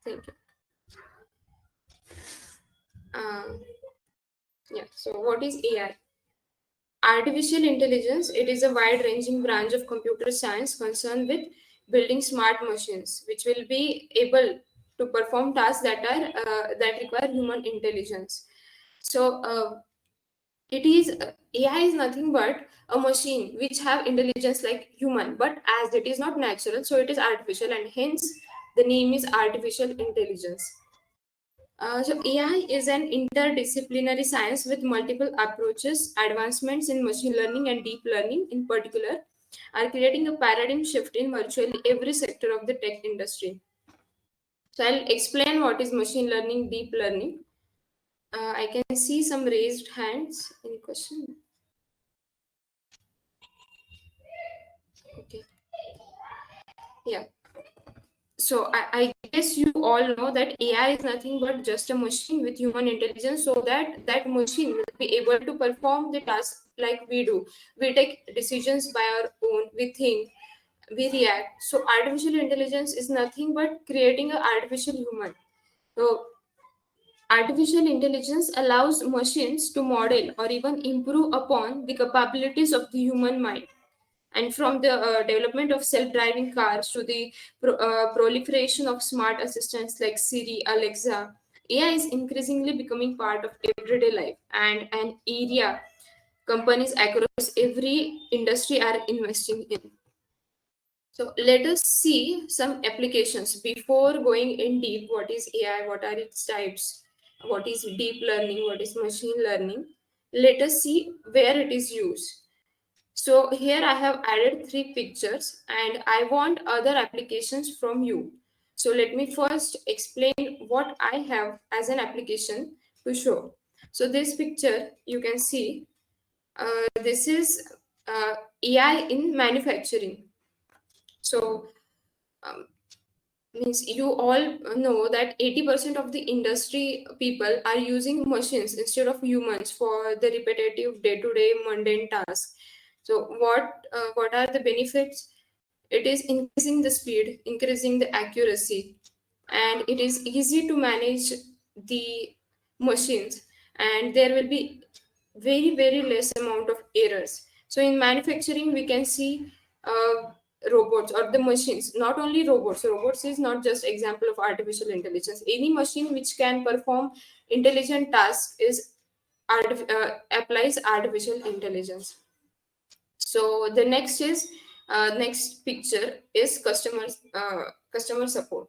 Thank you. Yeah. So what is AI? Artificial intelligence, it is a wide-ranging branch of computer science concerned with building smart machines, which will be able to perform tasks that require human intelligence. So it is AI is nothing but a machine which have intelligence like human, but as it is not natural, so it is artificial, and hence the name is artificial intelligence. So AI is an interdisciplinary science with multiple approaches. Advancements in machine learning and deep learning, in particular, are creating a paradigm shift in virtually every sector of the tech industry. So I'll explain what is machine learning, deep learning. I can see some raised hands. Any question? Okay. Yeah. So I guess you all know that AI is nothing but just a machine with human intelligence, so that that machine will be able to perform the task like we do. We take decisions by our own, we think, we react. So artificial intelligence is nothing but creating an artificial human. So artificial intelligence allows machines to model or even improve upon the capabilities of the human mind. And from the development of self-driving cars to the proliferation of smart assistants like Siri, Alexa, AI is increasingly becoming part of everyday life and an area companies across every industry are investing in. So let us see some applications before going in deep. What is AI? What are its types? What is deep learning? What is machine learning? Let us see where it is used. So here I have added 3 pictures and I want other applications from you. So let me first explain what I have as an application to show. So this picture you can see, this is AI in manufacturing. So um, means you all know that 80% of the industry people are using machines instead of humans for the repetitive day-to-day mundane tasks. So what are the benefits? It is increasing the speed, increasing the accuracy, and it is easy to manage the machines, and there will be very less amount of errors. So in manufacturing we can see robots or the machines, not only robots is not just example of artificial intelligence. Any machine which can perform intelligent tasks is applies artificial intelligence. So the next is next picture is customer support.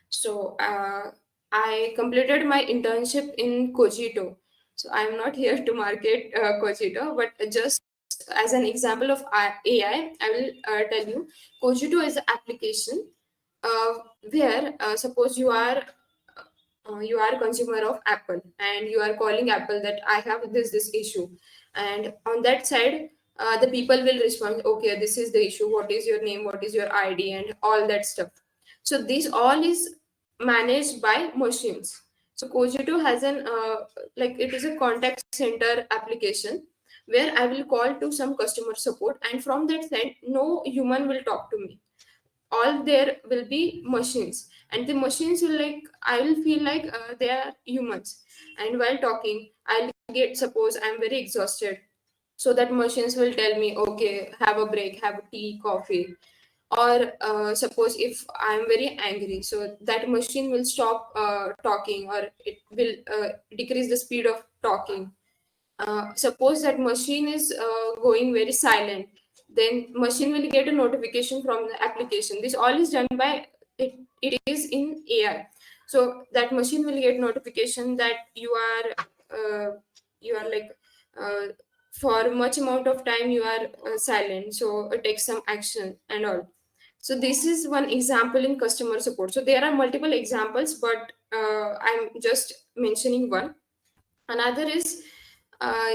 So I completed my internship in Cogito. So I'm not here to market Cogito, but just as an example of AI, I will tell you Cogito is an application uh, where suppose you are a consumer of Apple and you are calling Apple that I have this issue, and on that side the people will respond, okay, this is the issue, what is your name, what is your ID, and all that stuff. So this all is managed by machines. So Cogito has an like it is a contact center application where I will call to some customer support, and from that side no human will talk to me, all there will be machines, and the machines will like I will feel like they are humans, and while talking I'll get, suppose I'm very exhausted, so that machines will tell me, okay, have a break, have a tea, coffee. Or suppose if I'm very angry, so that machine will stop talking, or it will decrease the speed of talking. Suppose that machine is going very silent, then machine will get a notification from the application. This all is done by it is in AI. So that machine will get notification that you are like uh, for much amount of time you are silent, so take some action and all. So this is one example in customer support. So there are multiple examples, but I'm just mentioning one. Another is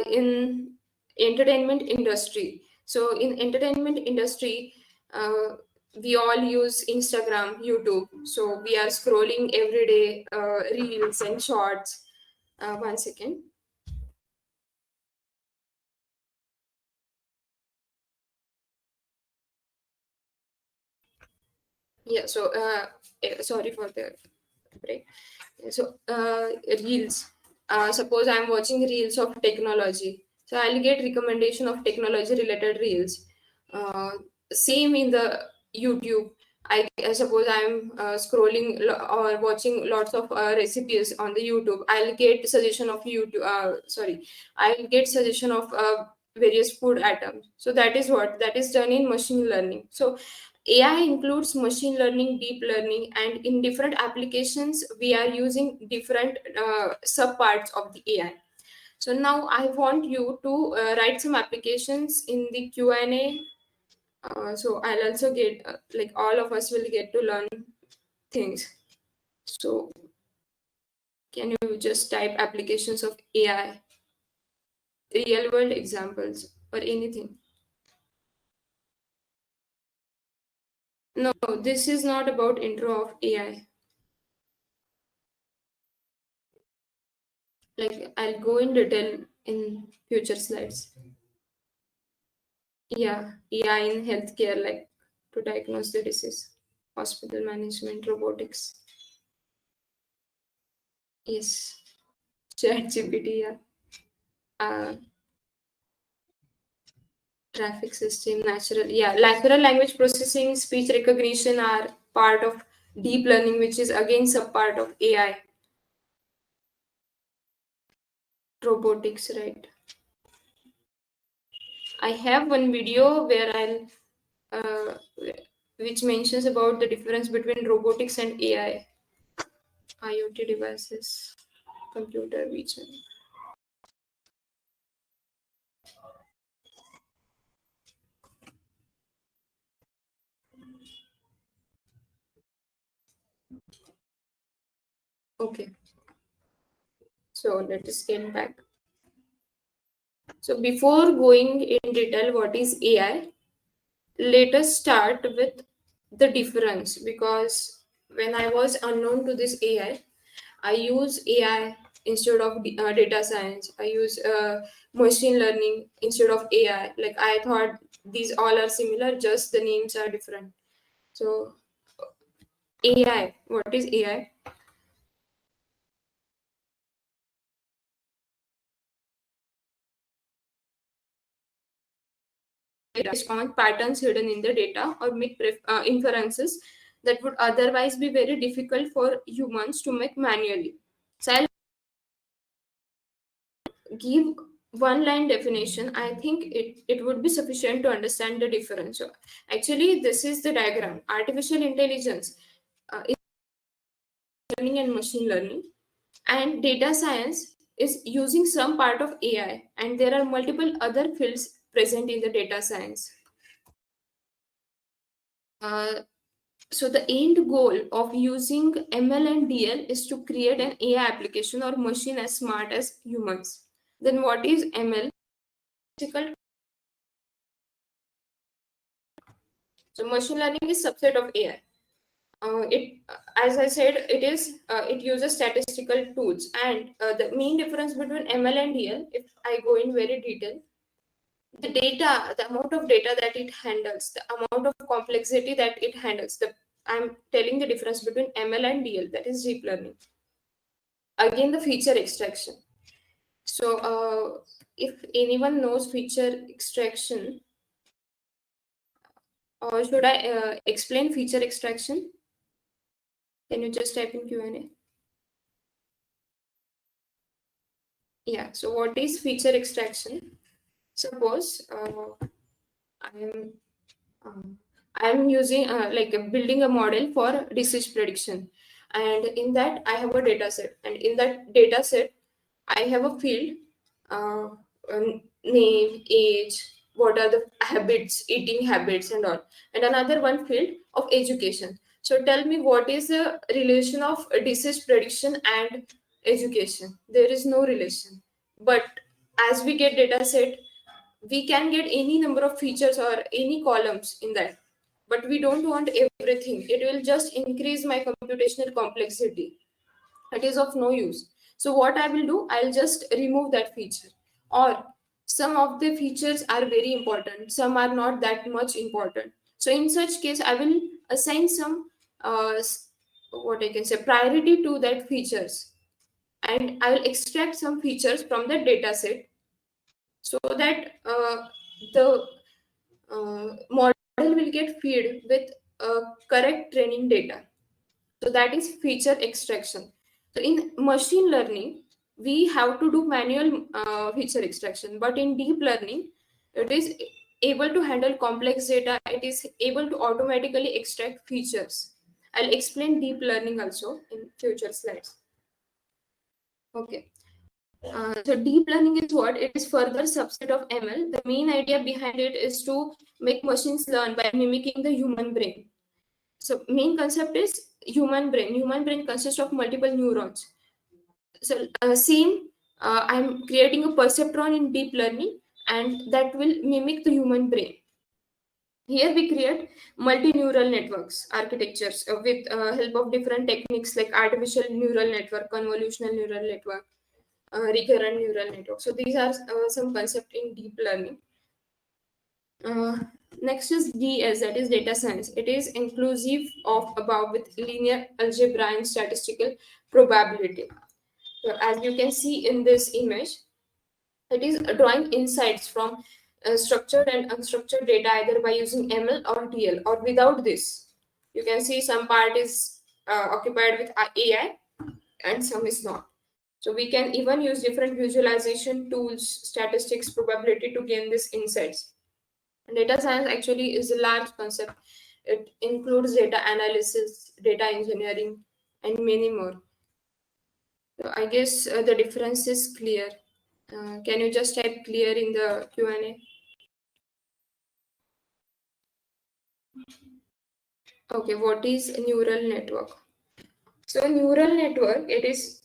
in entertainment industry. So in entertainment industry, uh, we all use Instagram, YouTube. So we are scrolling every day, reels and shorts. One second. Yeah. So sorry for the right? So reels. Suppose I'm watching reels of technology, so I'll get recommendation of technology related reels. uh, Same in the YouTube. I suppose I'm scrolling or watching lots of recipes on the YouTube. I'll get suggestion of YouTube. Sorry, I'll get suggestion of various food items. So that is done in machine learning. So AI includes machine learning, deep learning, and in different applications, we are using different subparts of the AI. So now I want you to write some applications in the Q&A. So I'll also get, like all of us will get to learn things. So can you just type applications of AI, real world examples or anything? No, this is not about intro of AI. Like I'll go in detail in future slides. Yeah, AI in healthcare, like to diagnose the disease, hospital management, robotics. Yes, ChatGPT, yeah. Uh, Traffic system, natural language processing, speech recognition are part of deep learning, which is again sub part of AI. Robotics, right? I have one video where uh, which mentions about the difference between robotics and AI, IoT devices, computer vision. Okay, so let us get back. So before going in detail what is AI, let us start with the difference, because when I was unknown to this I use AI instead of data science. I use machine learning instead of AI. Like I thought these all are similar, just the names are different. So AI, what is AI? Based on patterns hidden in the data or make inferences that would otherwise be very difficult for humans to make manually. So I'll give one line definition. I think it would be sufficient to understand the difference. So actually, this is the diagram. Artificial intelligence is learning and machine learning, and data science is using some part of AI, and there are multiple other fields present in the data science. Uh, So the end goal of using ML and DL is to create an AI application or machine as smart as humans. Then what is ML? Physical. So machine learning is subset of AI. As I said, it uses statistical tools, and the main difference between ML and DL, if I go in very detail, the data, the amount of data that it handles, the amount of complexity that it handles. I'm telling the difference between ML and DL, that is deep learning. Again, the feature extraction. So, if anyone knows feature extraction, or should I explain feature extraction? Can you just type in Q&A? Yeah. So, what is feature extraction? Suppose I'm um, I'm using like building a model for disease prediction, and in that I have a data set, and in that data set I have a field, uh, name, age, what are the habits, eating habits, and all, and another one field of education. So tell me, what is the relation of disease prediction and education? There is no relation. But as we get data set, we can get any number of features or any columns in that. But we don't want everything. It will just increase my computational complexity. It is of no use. So what I will do, I'll just remove that feature. Or some of the features are very important, some are not that much important. So in such case, I will assign some what I can say, priority to that features, and I will extract some features from the data set so that the model will get fed with correct training data. So that is feature extraction. So in machine learning, we have to do manual feature extraction, but in deep learning, it is able to handle complex data. It is able to automatically extract features. I'll explain deep learning also in future slides. Okay. So deep learning is what? It is further subset of ML. The main idea behind it is to make machines learn by mimicking the human brain. So main concept is human brain. Human brain consists of multiple neurons. So same, I'm creating a perceptron in deep learning, and that will mimic the human brain. Here we create multi-neural networks architectures with help of different techniques like artificial neural network, convolutional neural network, recurrent neural network. So these are some concept in deep learning. Uh, Next is DS, that is data science. It is inclusive of above with linear algebra and statistical probability. So as you can see in this image, it is drawing insights from structured and unstructured data either by using ML or DL or without this. You can see some part is occupied with AI and some is not. So we can even use different visualization tools, statistics, probability to gain these insights. Data science actually is a large concept. It includes data analysis, data engineering, and many more. So I guess the difference is clear. Can you just type clear in the Q&A? Okay, what is a neural network? So a neural network, it is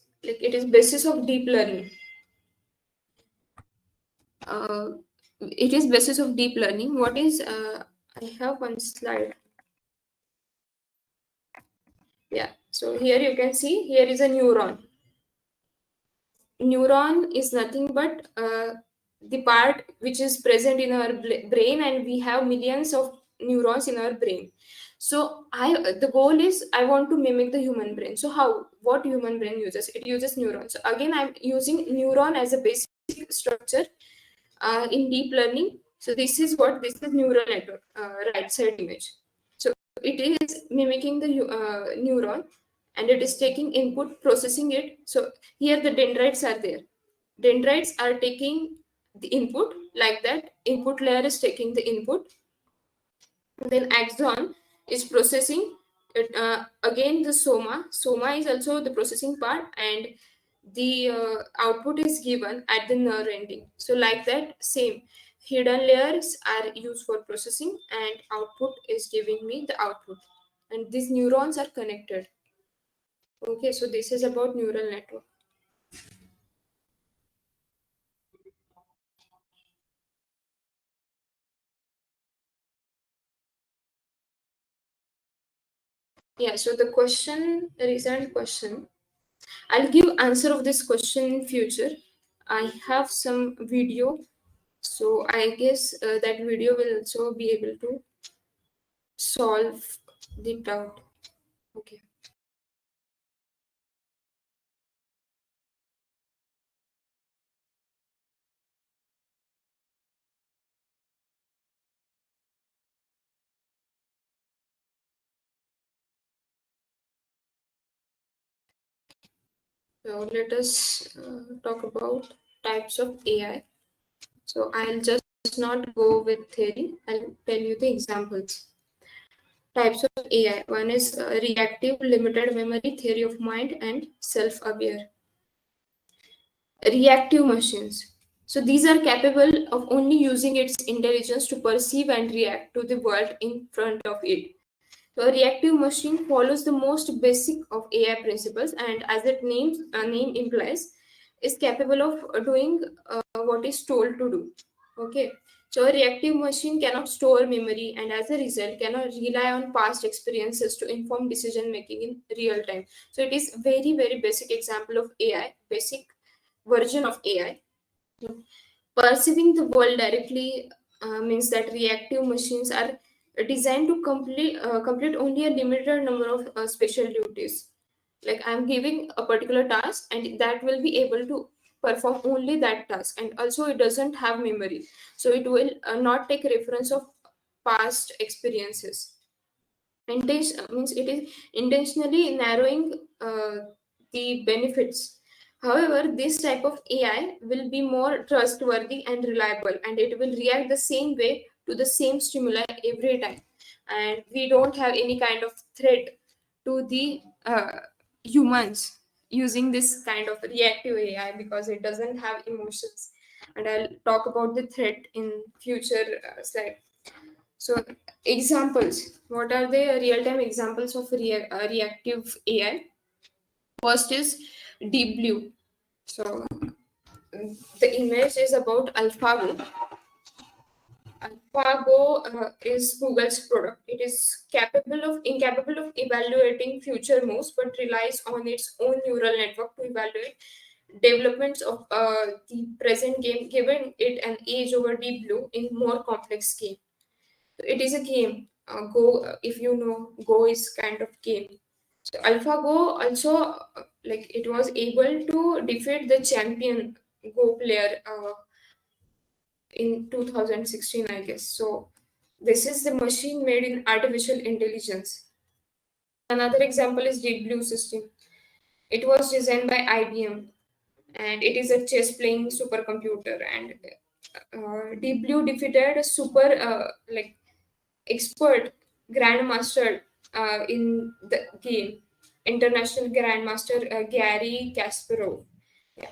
basis of deep learning. Uh, it is basis of deep learning. What is I have one slide. Yeah. So here you can see here is a neuron. Neuron is nothing but the part which is present in our brain, and we have millions of neurons in our brain. So the goal is I want to mimic the human brain. So how, what human brain uses? It uses neurons. So again, I'm using neuron as a basic structure in deep learning. So this is neural network, right side image. So it is mimicking the neuron, and it is taking input, processing it. So here the dendrites are there. Dendrites are taking the input, like that. Input layer is taking the input. Then axon is processing it. Again, the soma is also the processing part, and the output is given at the nerve ending. So like that, same hidden layers are used for processing, and output is giving me the output, and these neurons are connected. Okay, so this is about neural network. Yeah, so the question, the recent question, I'll give answer of this question in future. I have some video, so I guess that video will also be able to solve the doubt. Okay. So let us talk about types of AI. So I'll just not go with theory. I'll tell you the examples. Types of AI. One is reactive limited memory, theory of mind, and self-aware. Reactive machines. So these are capable of only using its intelligence to perceive and react to the world in front of it. So a reactive machine follows the most basic of AI principles, and as its name implies, is capable of doing what is told to do. Okay. So a reactive machine cannot store memory, and as a result cannot rely on past experiences to inform decision making in real time. So it is very basic example of AI, basic version of AI. Perceiving the world directly means that reactive machines are designed to complete only a limited number of special duties. Like I'm giving a particular task, and that will be able to perform only that task, and also it doesn't have memory, so it will not take reference of past experiences. Intention means it is intentionally narrowing the benefits. However, this type of AI will be more trustworthy and reliable, and it will react the same way to the same stimuli every time. And we don't have any kind of threat to the humans using this kind of reactive AI, because it doesn't have emotions. And I'll talk about the threat in future slide. So, examples. What are the real-time examples of reactive AI? First is Deep Blue. So, the image is about AlphaGo. AlphaGo is Google's product. It is incapable of evaluating future moves, but relies on its own neural network to evaluate developments of the present game, giving it an edge over Deep Blue in more complex game. It is a game. Go, if you know, Go is kind of game. So AlphaGo also, like, it was able to defeat the champion Go player in 2016, I guess. So this is the machine made in artificial intelligence. Another example is Deep Blue system. It was designed by IBM, and it is a chess playing supercomputer. And Deep Blue defeated a super expert grandmaster in the game, international grandmaster Gary Kasparov. Yeah.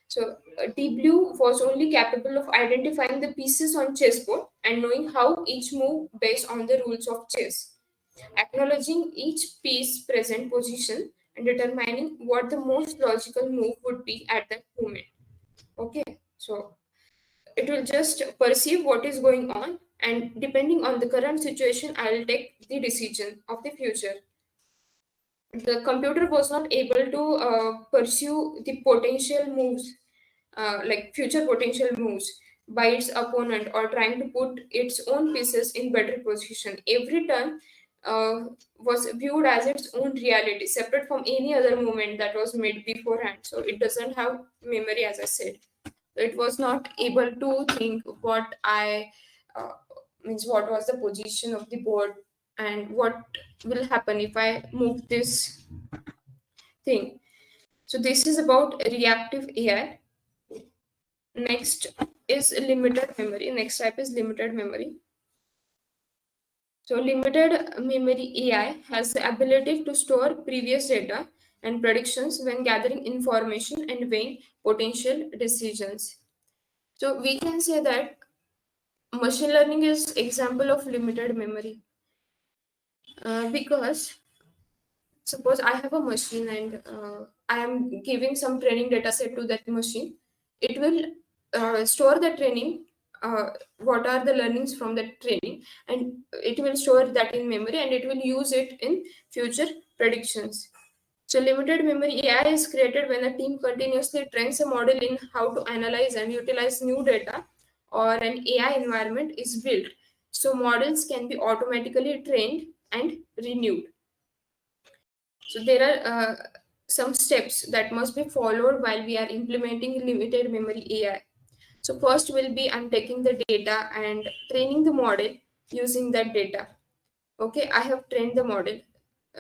So Deep Blue was only capable of identifying the pieces on chessboard and knowing how each move based on the rules of chess, acknowledging each piece present position and determining what the most logical move would be at that moment. Okay, so it will just perceive what is going on, and depending on the current situation, I will take the decision of the future. The computer was not able to pursue the potential moves, like future potential moves by its opponent, or trying to put its own pieces in better position. Every turn uh, was viewed as its own reality, separate from any other movement that was made beforehand. So it doesn't have memory, as I said. It was not able to think what I uh, means what was the position of the board, and what will happen if I move this thing. So this is about reactive AI. Next is limited memory. Next type is limited memory. So limited memory AI has the ability to store previous data and predictions when gathering information and weighing potential decisions. So we can say that machine learning is example of limited memory, because suppose I have a machine, and I am giving some training data set to that machine. It will store the training, uh, what are the learnings from the training, and it will store that in memory, and it will use it in future predictions. So limited memory AI is created when a team continuously trains a model in how to analyze and utilize new data, or an AI environment is built. So models can be automatically trained and renewed. So there are some steps that must be followed while we are implementing limited memory AI. So first will be untaking the data and training the model using that data. Okay, I have trained the model.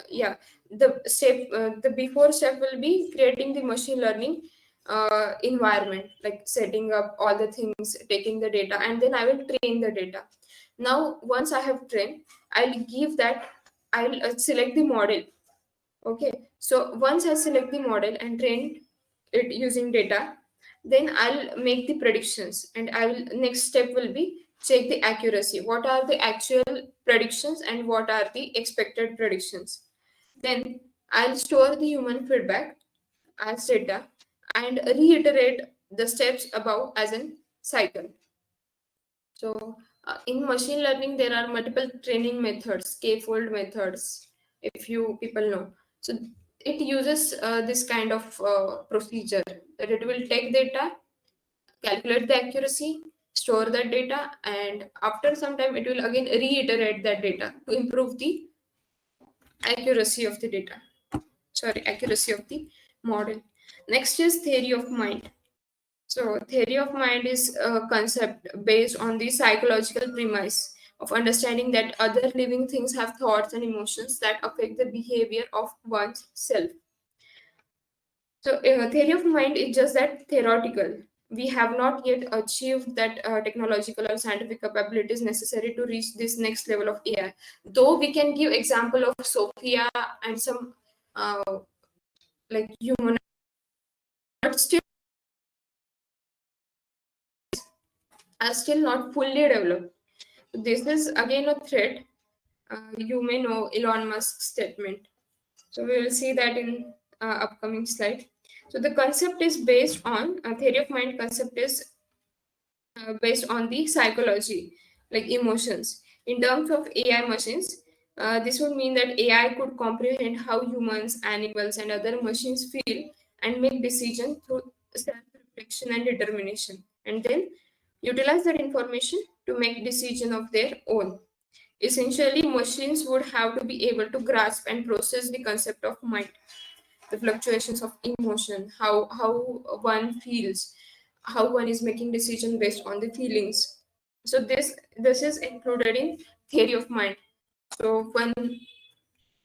Yeah, the before step will be creating the machine learning environment, like setting up all the things, taking the data, and then I will train the data. Now, once I have trained, I'll give that, I'll select the model. Okay, so once I select the model and train it using data, then I'll make the predictions, and I will, next step will be check the accuracy. What are the actual predictions and what are the expected predictions? Then I'll store the human feedback as data and reiterate the steps above as a cycle. So in machine learning, there are multiple training methods, scaffold methods, if you people know. So it uses this kind of procedure, that it will take data, calculate the accuracy, store that data, and after some time it will again reiterate that data to improve the accuracy of the data, sorry, accuracy of the model. Next is theory of mind. So theory of mind is a concept based on the psychological premise of understanding that other living things have thoughts and emotions that affect the behavior of one's self. So, theory of mind is just that theoretical. We have not yet achieved that technological or scientific capabilities necessary to reach this next level of AI. Though we can give example of Sophia and some like human, but still are still not fully developed. This is again a threat. You may know Elon Musk's statement. So we will see that in upcoming slide. So the concept is based on theory of mind concept is based on the psychology, like emotions. In terms of AI machines, this would mean that AI could comprehend how humans, animals, and other machines feel and make decisions through self-reflection and determination, and then utilize that information to make decision of their own. Essentially, machines would have to be able to grasp and process the concept of mind, the fluctuations of emotion, how one feels, how one is making decision based on the feelings. So this is included in theory of mind. So one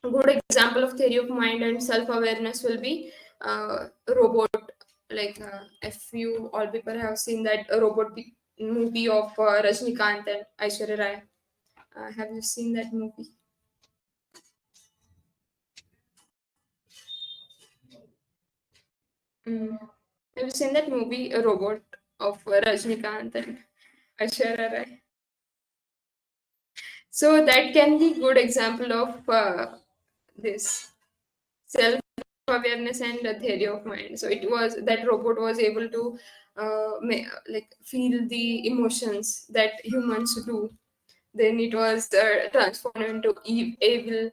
good example of theory of mind and self-awareness will be robot. Like if you all people have seen that robot movie of Rajnikant and Aishwarya Rai. Have you seen that movie? Mm. Have you seen that movie, A Robot, of Rajnikant and Aishwarya Rai? So that can be good example of this self-awareness and a theory of mind. So it was that robot was able to like feel the emotions that humans do. Then it was transformed into evil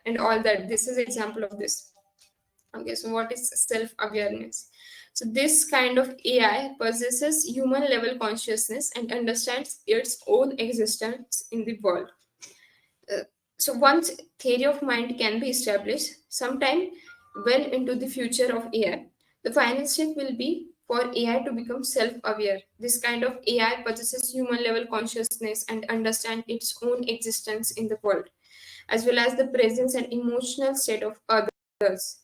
and all that. This is example of this. Okay, so what is self-awareness? So this kind of AI possesses human level consciousness and understands its own existence in the world. Uh, so once theory of mind can be established, sometime well into the future of AI, the final step will be for AI to become self-aware. This kind of AI possesses human level consciousness and understand its own existence in the world, as well as the presence and emotional state of others.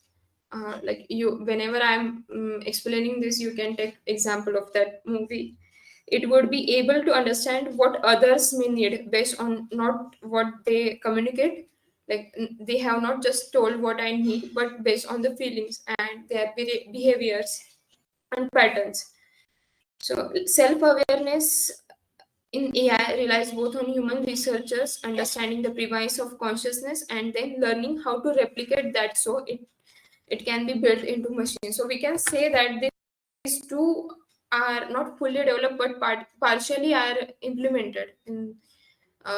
Like you, whenever I'm explaining this, you can take example of that movie. It would be able to understand what others may need based on not what they communicate. Like they have not just told what I need, but based on the feelings and their behaviors and patterns. So self-awareness in AI relies both on human researchers understanding the premise of consciousness and then learning how to replicate that so it can be built into machines. So we can say that these two are not fully developed but partially are implemented in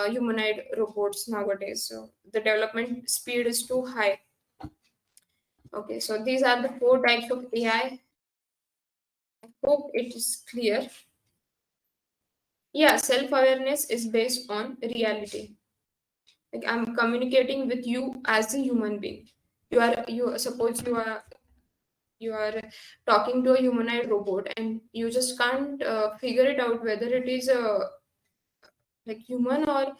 humanoid robots nowadays. So the development speed is too high. Okay, so these are the four types of AI. I hope it is clear. Yeah, self-awareness is based on reality. Like I'm communicating with you as a human being. You suppose you are talking to a humanoid robot and you just can't figure it out whether it is a like human or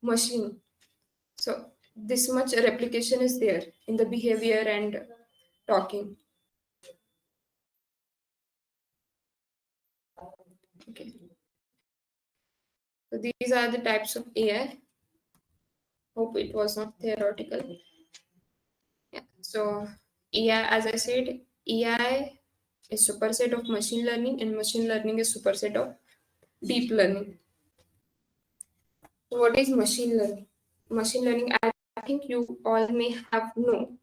machine. So this much replication is there in the behavior and talking. Okay, so these are the types of AI. Hope it was not theoretical. Yeah, so AI, as I said, AI is superset of machine learning and machine learning is superset of deep learning. So what is machine learning? Machine learning, I think you all may have known,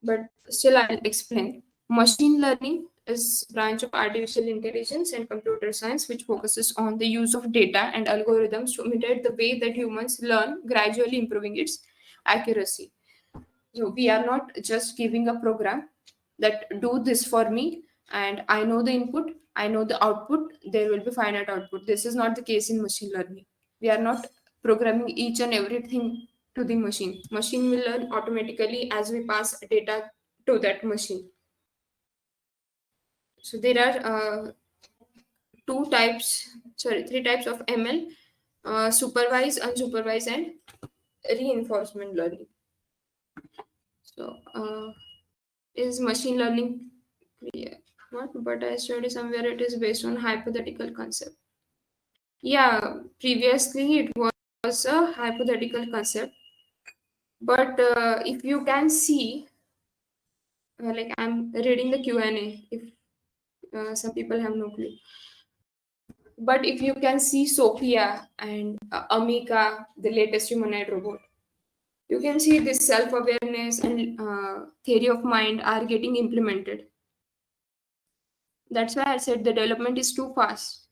but still I'll explain. Machine learning is branch of artificial intelligence and computer science which focuses on the use of data and algorithms to imitate the way that humans learn, gradually improving its accuracy. So we are not just giving a program that do this for me and I know the input. I know the output, there will be finite output. This is not the case in machine learning. We are not programming each and everything to the machine. Machine will learn automatically as we pass data to that machine. So there are three types of ML: supervised, unsupervised, and reinforcement learning. So is machine learning clear? What? But I studied somewhere it is based on hypothetical concept. Yeah, previously it was a hypothetical concept, but if you can see, like I'm reading the Q&A, if some people have no clue. But if you can see Sophia and Amika, the latest humanoid robot, you can see this self-awareness and theory of mind are getting implemented. That's why I said the development is too fast.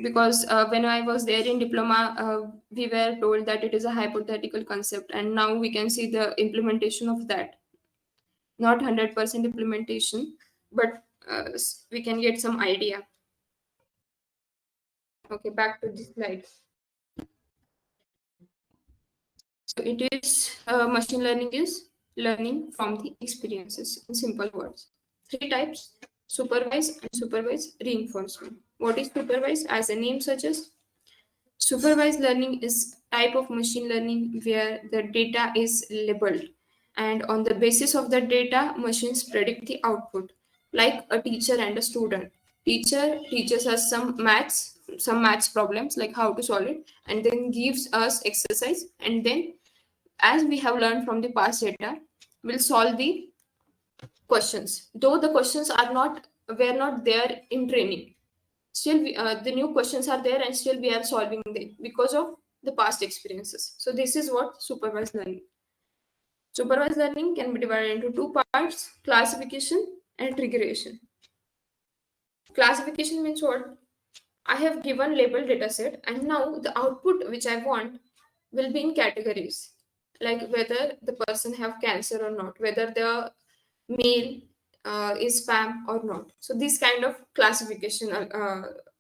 Because when I was there in diploma, we were told that it is a hypothetical concept, and now we can see the implementation of that. Not 100% implementation, but we can get some idea. Okay, back to the slide. So it is machine learning is learning from the experiences in simple words. Three types: supervised, unsupervised, reinforcement. What is supervised? As the name suggests, supervised learning is type of machine learning where the data is labeled, and on the basis of the data, machines predict the output, like a teacher and a student. Teacher teaches us some maths problems, like how to solve it, and then gives us exercise, and then as we have learned from the past data, we'll solve the questions. Though the questions were not there in training, still the new questions are there, and still we are solving them because of the past experiences. So this is what supervised learning. Supervised learning can be divided into two parts: classification and regression. Classification means what? I have given labeled dataset, and now the output which I want will be in categories, like whether the person have cancer or not, whether the mail is spam or not. So this kind of classification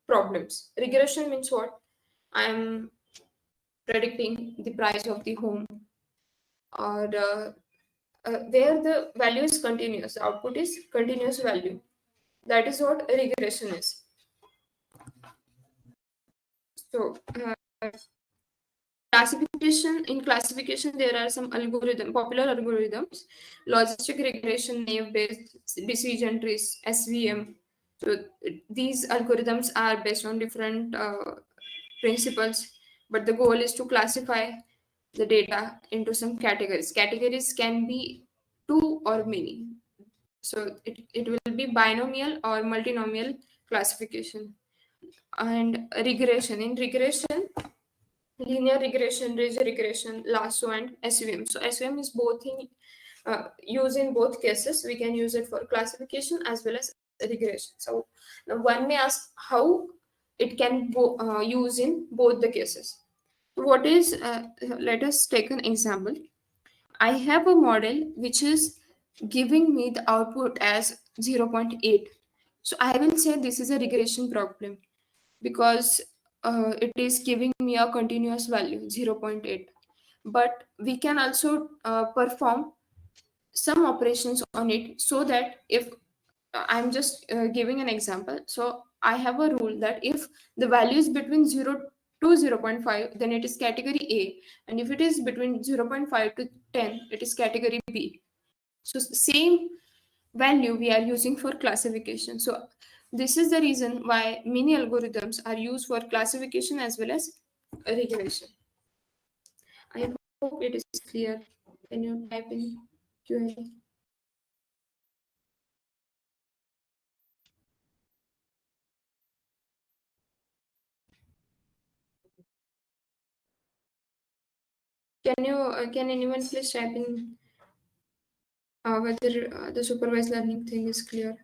problems. Regression means what? I am predicting the price of the home, or where the value is continuous, the output is continuous value. That is what regression is. So classification there are some popular algorithms: logistic regression, naive based decision trees, SVM. So these algorithms are based on different principles, but the goal is to classify the data into some categories can be two or many. So it will be binomial or multinomial classification. And regression, in regression, linear regression, ridge regression, lasso, and SVM. So SVM is both in used in both cases. We can use it for classification as well as regression. So now one may ask how it can use in both the cases. What is? Let us take an example. I have a model which is giving me the output as 0.8. So I will say this is a regression problem because it is giving me a continuous value 0.8. But we can also perform some operations on it, so that if I'm just giving an example. So I have a rule that if the value is between 0 to 0.5, then it is category A, and if it is between 0.5 to 10, it is category B. So same value we are using for classification. So this is the reason why many algorithms are used for classification as well as regression. I hope it is clear. Can you type in Q&A? Can anyone please type in whether the supervised learning thing is clear?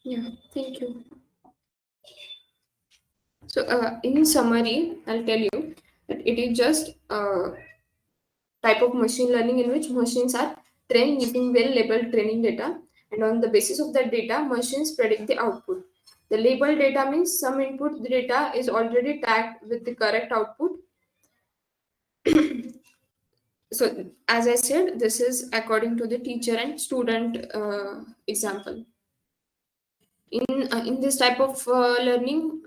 Yeah, thank you. So in summary, I'll tell you that it is just type of machine learning in which machines are trained using well-labeled training data, and on the basis of that data, machines predict the output. The labeled data means some input data is already tagged with the correct output. So, as I said, this is according to the teacher and student example. In this type of learning,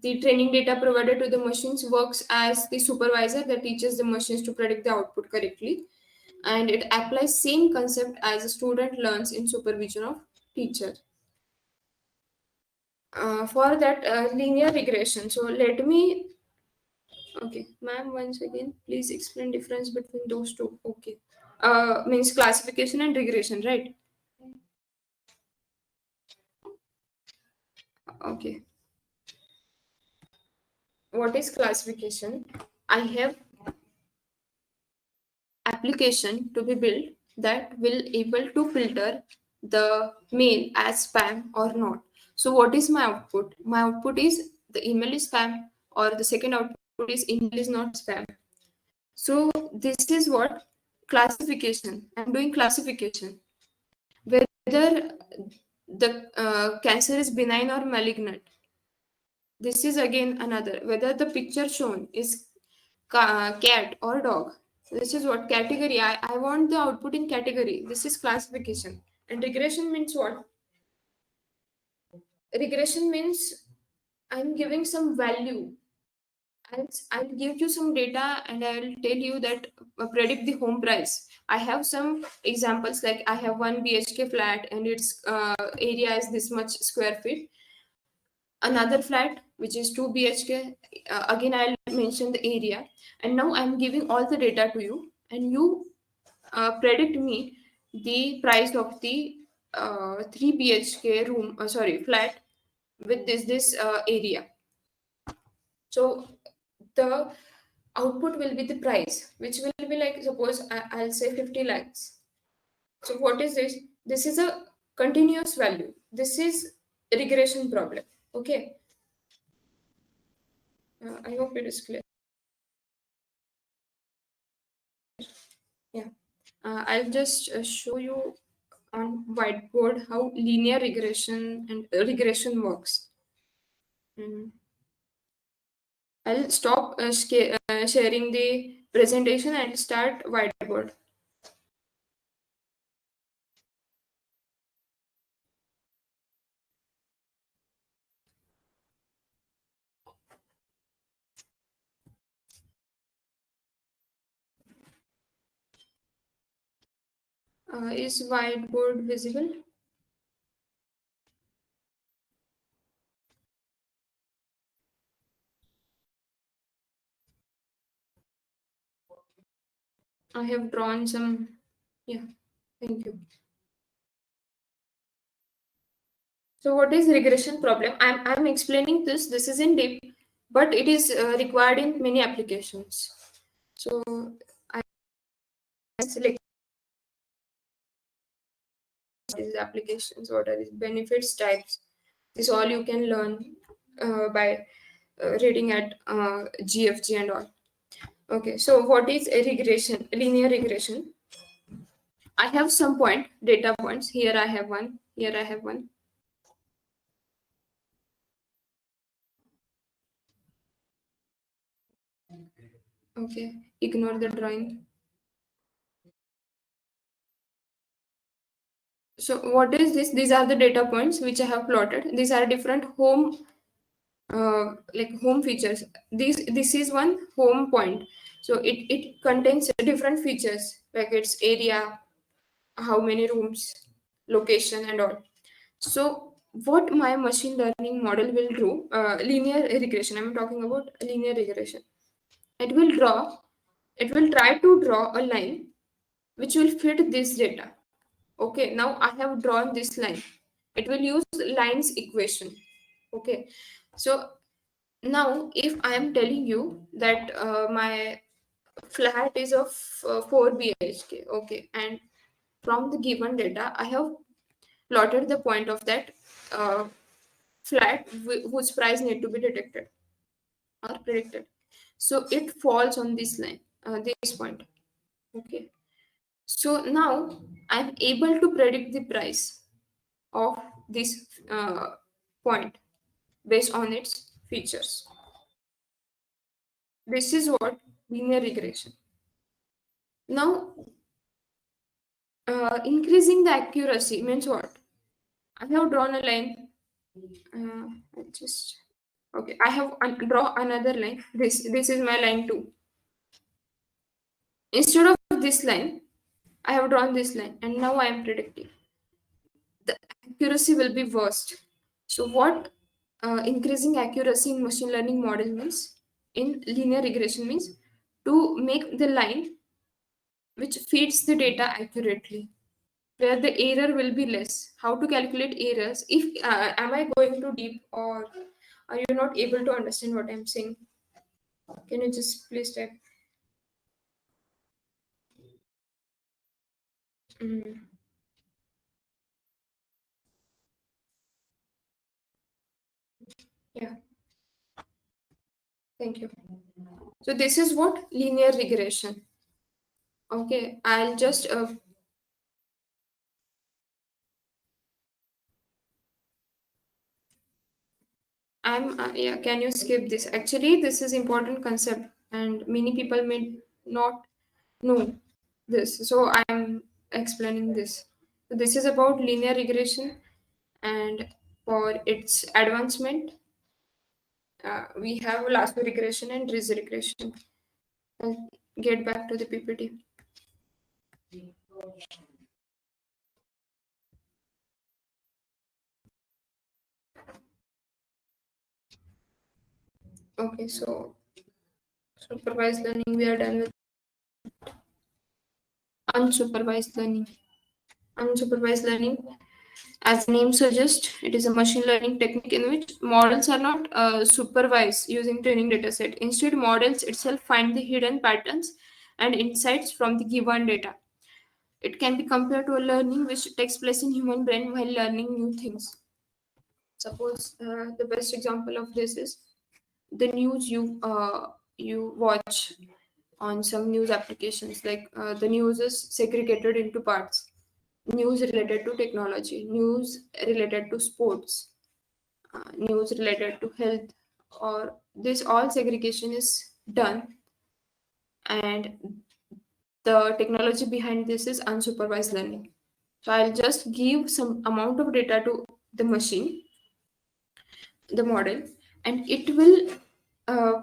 the training data provided to the machines works as the supervisor that teaches the machines to predict the output correctly, and it applies same concept as a student learns in supervision of teacher. For that linear regression, so let me, okay, ma'am, once again, please explain difference between those two. Okay, means classification and regression, right? Okay, what is classification? I have application to be built that will able to filter the mail as spam or not. So what is my output? My output is the email is spam, or the second output is email is not spam. So this is what classification. I'm doing classification. Whether the cancer is benign or malignant. This is again another. Whether the picture shown is cat or dog. This is what category. I want the output in category. This is classification. And regression means what? Regression means I'm giving some value. I'll give you some data and I'll tell you that predict the home price. I have some examples like I have one BHK flat and its area is this much square feet. Another flat which is 2 BHK, again I'll mention the area, and now I'm giving all the data to you, and you predict me the price of the 3 BHK room, sorry, flat with this area. So the output will be the price, which will be like, suppose I'll say 50 lakhs. So what is this? This is a continuous value. This is regression problem. Okay. I hope it is clear. Yeah. I'll just show you on whiteboard how linear regression and regression works. Mm. I'll stop sharing the presentation and start whiteboard. Is whiteboard visible? I have drawn some. Yeah, thank you. So what is regression problem? I'm explaining this. This is in deep, but it is required in many applications. So I select these applications. What are these benefits types? This all you can learn by reading at GFG and all. Okay, so what is a regression? Linear regression. I have some data points. Here I have one. Here I have one. Okay, ignore the drawing. So what is this? These are the data points which I have plotted. These are different home, like home features. This is one home point. So it contains different features like its area, how many rooms, location, and all. So what my machine learning model will do, linear regression. I'm talking about linear regression. It will draw. It will try to draw a line which will fit this data. Okay, now I have drawn this line. It will use lines equation. Okay, so now if I am telling you that my flat is of 4 BHK, okay, and from the given data, I have plotted the point of that uh, flat whose price need to be detected or predicted. So it falls on this line, this point. Okay. So now I'm able to predict the price of this point based on its features. This is what linear regression. Now, increasing the accuracy means what? I have drawn a line. I just okay. I have draw another line. This is my line two. Instead of this line, I have drawn this line, and now I am predicting the accuracy will be worst. So what increasing accuracy in machine learning model means in linear regression means to make the line which feeds the data accurately, where the error will be less. How to calculate errors? If am I going too deep, or are you not able to understand what I'm saying? Can you just please type? Mm, yeah, thank you. So this is what linear regression. Okay, I'll just I'm yeah. Can you skip this? Actually, this is important concept, and many people may not know this. So I'm explaining this. So this is about linear regression, and for its advancement, we have lasso regression and ridge regression. I'll get back to the PPT. Okay, so supervised learning we are done with. Unsupervised learning. Unsupervised learning, as the name suggests, it is a machine learning technique in which models are not supervised using training dataset. Instead, models itself find the hidden patterns and insights from the given data. It can be compared to a learning which takes place in human brain while learning new things. Suppose the best example of this is the news you watch on some news applications. Like the news is segregated into parts: news related to technology, news related to sports, news related to health, or this all segregation is done, and the technology behind this is unsupervised learning. So I'll just give some amount of data to the machine, the model, and it will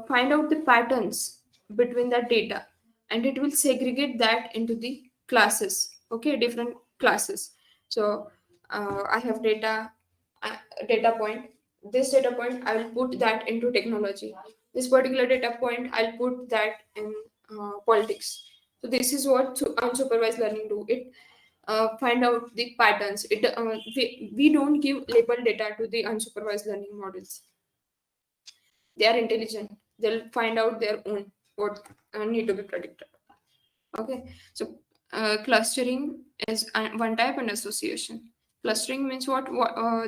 find out the patterns between that data, and it will segregate that into the classes. Okay, different classes. So I have uh, data point. This data point I will put that into technology. This particular data point I'll put that in politics. So this is what unsupervised learning do. It find out the patterns. We don't give label data to the unsupervised learning models. They are intelligent. They'll find out their own what need to be predicted. Okay, so clustering is one type, and association. Clustering means what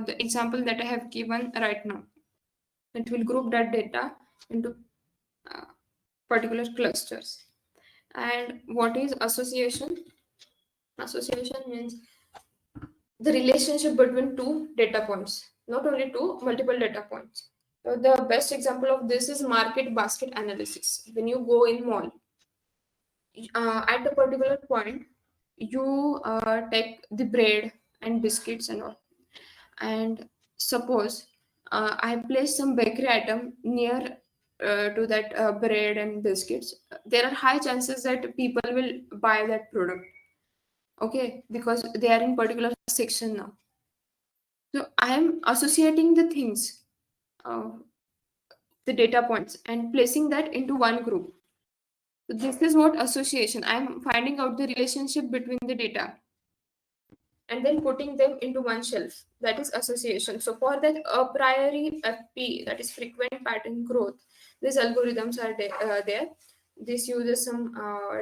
the example that I have given right now. It will group that data into uh, particular clusters. And what is association? Association means the relationship between two data points, not only two, multiple data points. So the best example of this is market basket analysis. When you go in mall, at a particular point, you take the bread and biscuits and all. And suppose I place some bakery item near to that bread and biscuits. There are high chances that people will buy that product. Okay, because they are in particular section now. So I am associating the things, uh, the data points, and placing that into one group. So this is what association. I am finding out the relationship between the data and then putting them into one shelf. That is association. So for that a priori FP, that is frequent pattern growth, these algorithms are there. This uses some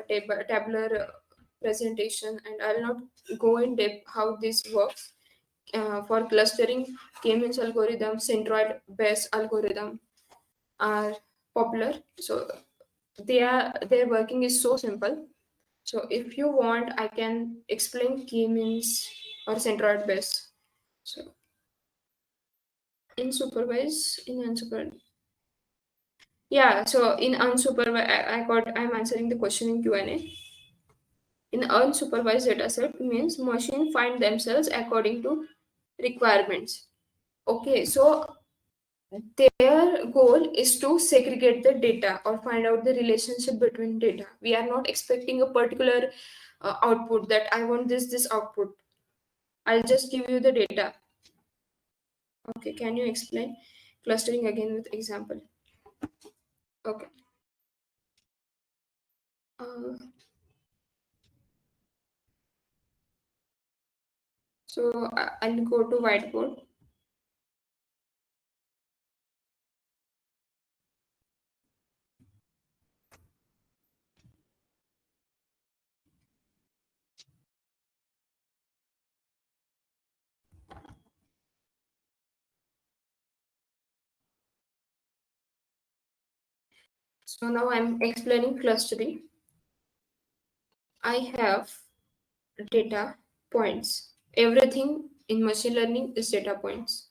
tabular presentation, and I'll not go in depth how this works. For clustering, K-means algorithm, centroid Bayes algorithm are popular. So their working is so simple. So if you want, I can explain key means or centroid base. So in supervised, in unsupervised. Yeah, so in unsupervised, I'm answering the question in Q&A. In unsupervised dataset means machine find themselves according to requirements. Okay, so their goal is to segregate the data or find out the relationship between data. We are not expecting a particular output that I want this output. I'll just give you the data. Okay, can you explain clustering again with example? Okay. Uh, so I'll go to whiteboard. So now I'm explaining clustering. I have data points. Everything in machine learning is data points.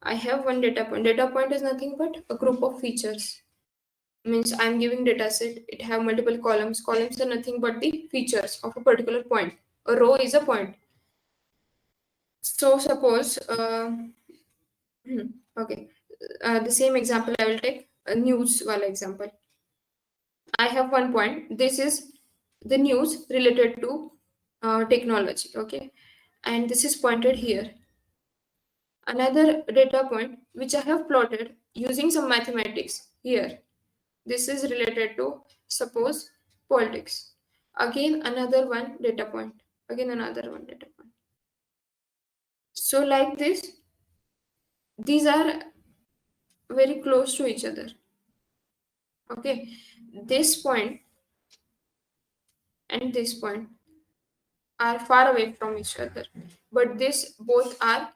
I have one data point. Data point is nothing but a group of features. Means I'm giving data set. It have multiple columns. Columns are nothing but the features of a particular point. A row is a point. So suppose, okay, the same example I will take a news wala example. I have one point. This is the news related to technology. Okay, and this is pointed here. Another data point which I have plotted using some mathematics here. This is related to, suppose, politics. Again, another one data point. Again, another one data point. So, like this, these are very close to each other. Okay, this point and this point are far away from each other, but this both are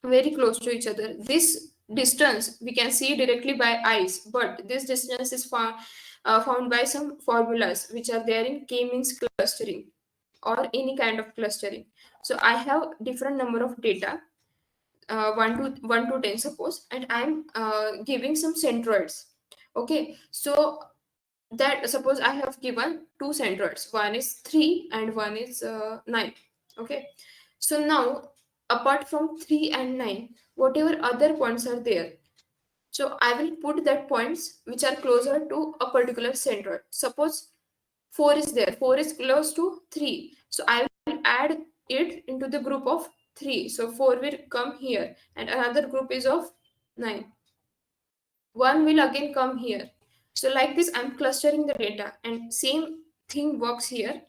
very close to each other. This distance we can see directly by eyes, but this distance is found by some formulas which are there in k-means clustering or any kind of clustering. So I have different number of data, 1 to 10 suppose, and I'm giving some centroids. Okay, so that suppose I have given two centroids, one is 3 and one is 9. Okay, so now apart from 3 and 9, whatever other points are there, so I will put that points which are closer to a particular centroid. Suppose 4 is there, 4 is close to 3, so I will add it into the group of 3, so 4 will come here and another group is of 9, 1 will again come here. So like this, I'm clustering the data, and same thing works here.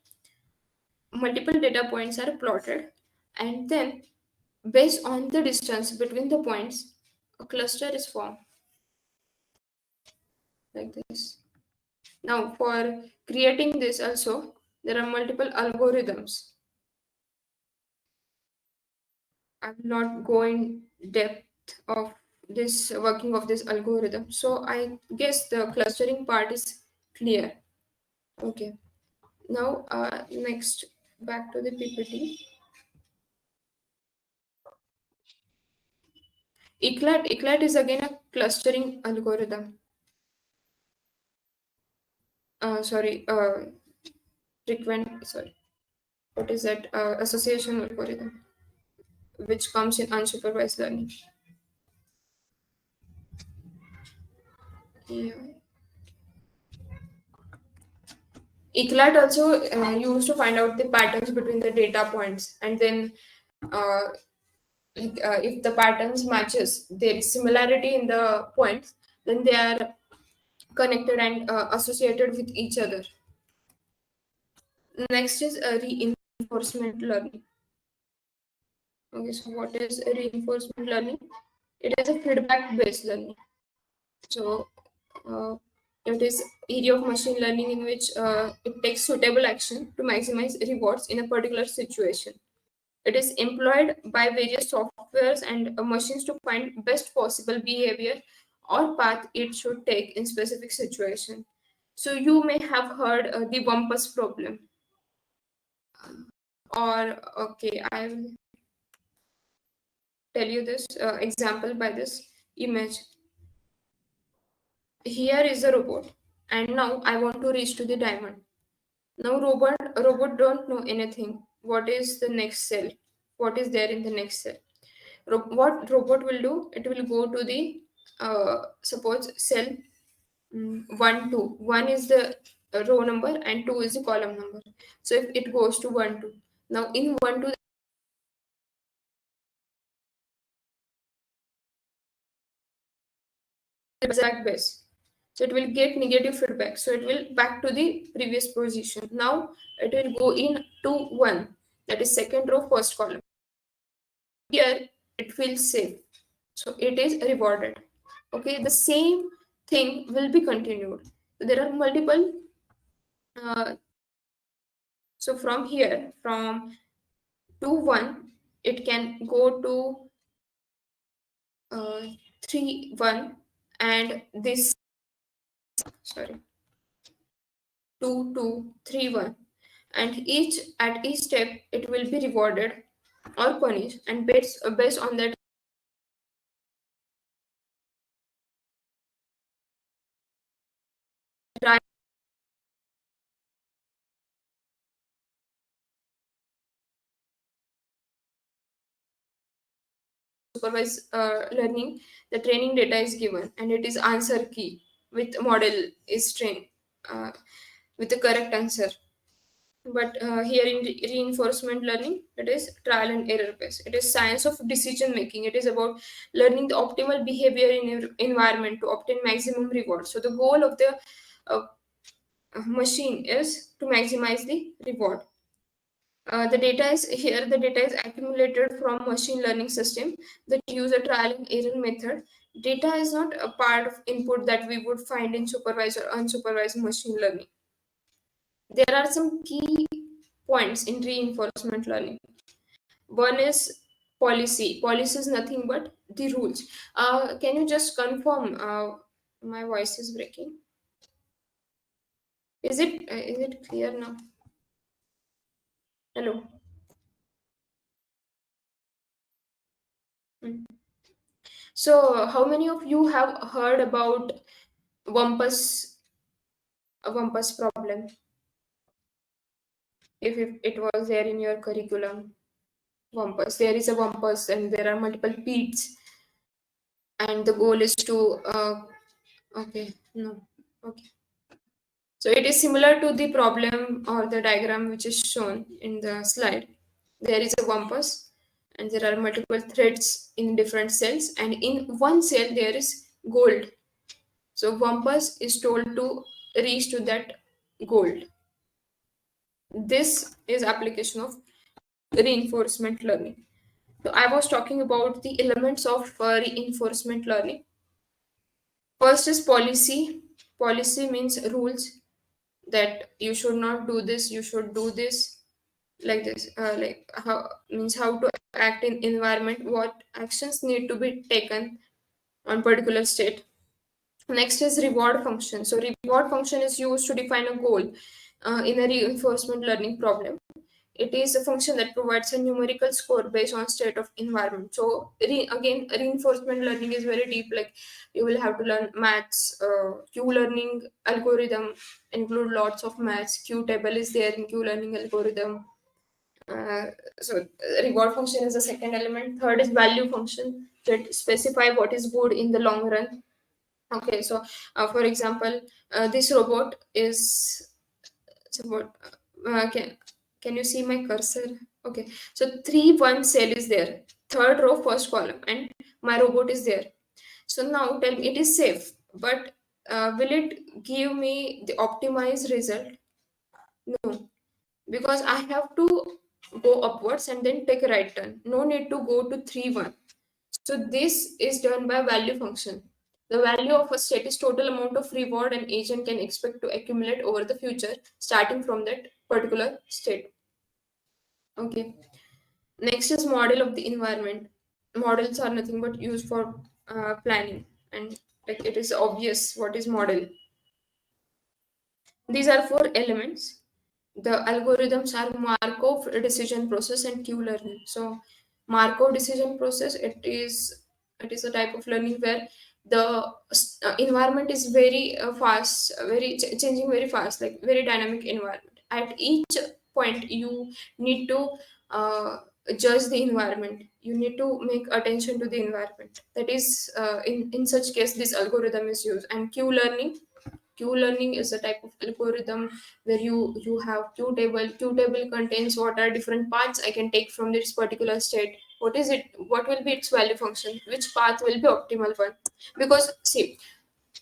Multiple data points are plotted, and then based on the distance between the points, a cluster is formed like this. Now, for creating this also, there are multiple algorithms. I will not go in depth of this working of this algorithm. So I guess the clustering part is clear. Okay. Now, next, back to the PPT. Eclat is again a clustering algorithm. Sorry, sorry, what is that? Association algorithm, which comes in unsupervised learning. Yeah. Eclat also used to find out the patterns between the data points, and then uh, if the patterns matches, there is similarity in the points, then they are connected and associated with each other. Next is reinforcement learning. Okay, so what is reinforcement learning? It is a feedback-based learning. So it is area of machine learning in which it takes suitable action to maximize rewards in a particular situation. It is employed by various softwares and machines to find best possible behavior or path it should take in specific situation. So you may have heard the bumpus problem, or okay, I will tell you this example by this image. Here is a robot, and now I want to reach to the diamond. Now robot don't know anything. What is the next cell? What is there in the next cell? What robot will do? It will go to the suppose cell 1 2. 1 is the row number and 2 is the column number. So if it goes to 1 2, now in 1 2 exact base. So it will get negative feedback. So it will back to the previous position. Now it will go in to 1. That is second row, first column. Here it feels safe. So it is rewarded. Okay, the same thing will be continued. There are multiple. Uh, so from here, from 2 1, it can go to 3 1, and this, sorry, 2 2 3 1, and each step it will be rewarded or punished, and based on that try supervised learning, the training data is given and it is answer key with model is trained uh, with the correct answer. But here in reinforcement learning, it is trial and error based. It is science of decision making. It is about learning the optimal behavior in your environment to obtain maximum reward. So the goal of the uh, machine is to maximize the reward. The data is here. The data is accumulated from machine learning system that use a trial and error method. Data is not a part of input that we would find in supervised or unsupervised machine learning. There are some key points in reinforcement learning. One is policy. Policy is nothing but the rules. Can you just confirm? My voice is breaking. Is it clear now? Hello. Mm. So, how many of you have heard about Wumpus Wumpus problem? If it was there in your curriculum, Wumpus. There is a Wumpus, and there are multiple peats, and the goal is to okay, no, okay. So it is similar to the problem or the diagram which is shown in the slide. There is a compass and there are multiple threads in different cells, and in one cell there is gold. So compass is told to reach to that gold. This is application of reinforcement learning. So I was talking about the elements of reinforcement learning. First is policy. Policy means rules that you should not do this, you should do this, like this, like how means how to act in environment, what actions need to be taken on particular state. Next is reward function. So reward function is used to define a goal in a reinforcement learning problem. It is a function that provides a numerical score based on state of environment. So again, reinforcement learning is very deep. Like you will have to learn maths. Q learning algorithm include lots of maths. Q table is there in Q learning algorithm. So reward function is the second element. Third is value function that specify what is good in the long run. Okay, so for example, this robot is what can you see my cursor? Okay, so 3 1 cell is there, third row, first column, and my robot is there. So now tell me, it is safe, but will it give me the optimized result? No, because I have to go upwards and then take a right turn. No need to go to 3 1. So this is done by value function. The value of a state is total amount of reward an agent can expect to accumulate over the future, starting from that particular state. Okay. Next is model of the environment. Models are nothing but used for planning, and like it is obvious what is model. These are four elements. The algorithms are Markov decision process and Q-learning. So Markov decision process, it is a type of learning where the environment is very fast, changing very fast, like very dynamic environment. At each point, you need to uh, judge the environment. You need to make attention to the environment. That is, in such case, this algorithm is used. And Q learning is a type of algorithm where you have Q table. Q table contains what are different paths I can take from this particular state. What is it? What will be its value function? Which path will be optimal one? Because see,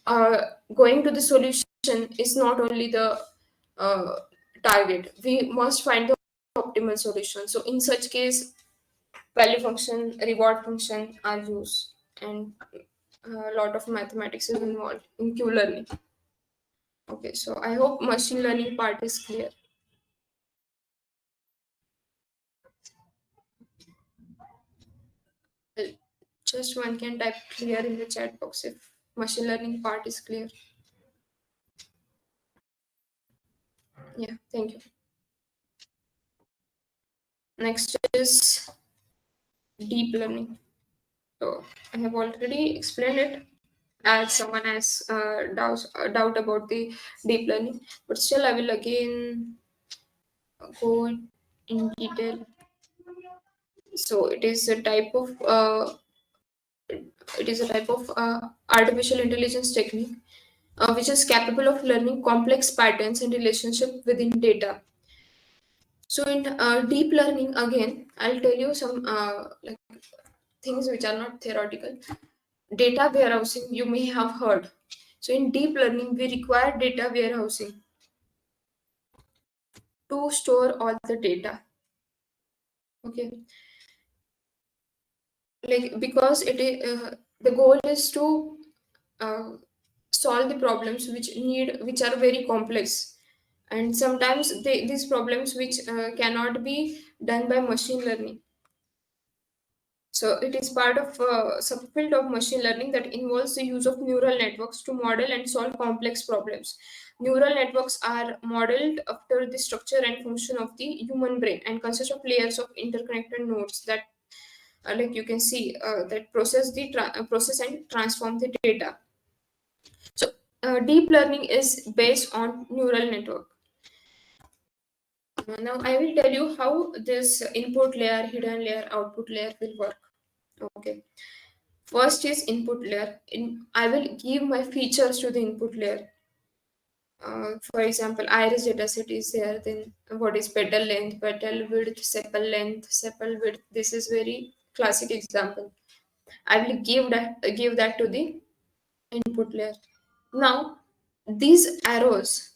uh, going to the solution is not only the uh, target. We must find the optimal solution. So in such case, value function, reward function are used, and a lot of mathematics is involved in Q learning. Okay, so I hope machine learning part is clear. Well, just one can type clear in the chat box if machine learning part is clear. Yeah, thank you. Next is deep learning. So I have already explained it as someone has doubt about the deep learning, but still I will again go in detail. So it is a type of artificial intelligence technique which is capable of learning complex patterns and relationship within data. So in deep learning, again, I'll tell you some like things which are not theoretical. Data warehousing, you may have heard. So in deep learning, we require data warehousing to store all the data. Okay, like because the goal is to uh, solve the problems which are very complex, and sometimes these problems which cannot be done by machine learning. So it is part of a subfield of machine learning that involves the use of neural networks to model and solve complex problems. Neural networks are modeled after the structure and function of the human brain and consist of layers of interconnected nodes that, like you can see, that process and transform the data. So deep learning is based on neural network. Now I will tell you how this input layer, hidden layer, output layer will work. Okay. First is input layer. I will give my features to the input layer. For example, iris dataset is there. Then what is petal length, petal width, sepal length, sepal width. This is very classic example. I will give that to the input layer. Now these arrows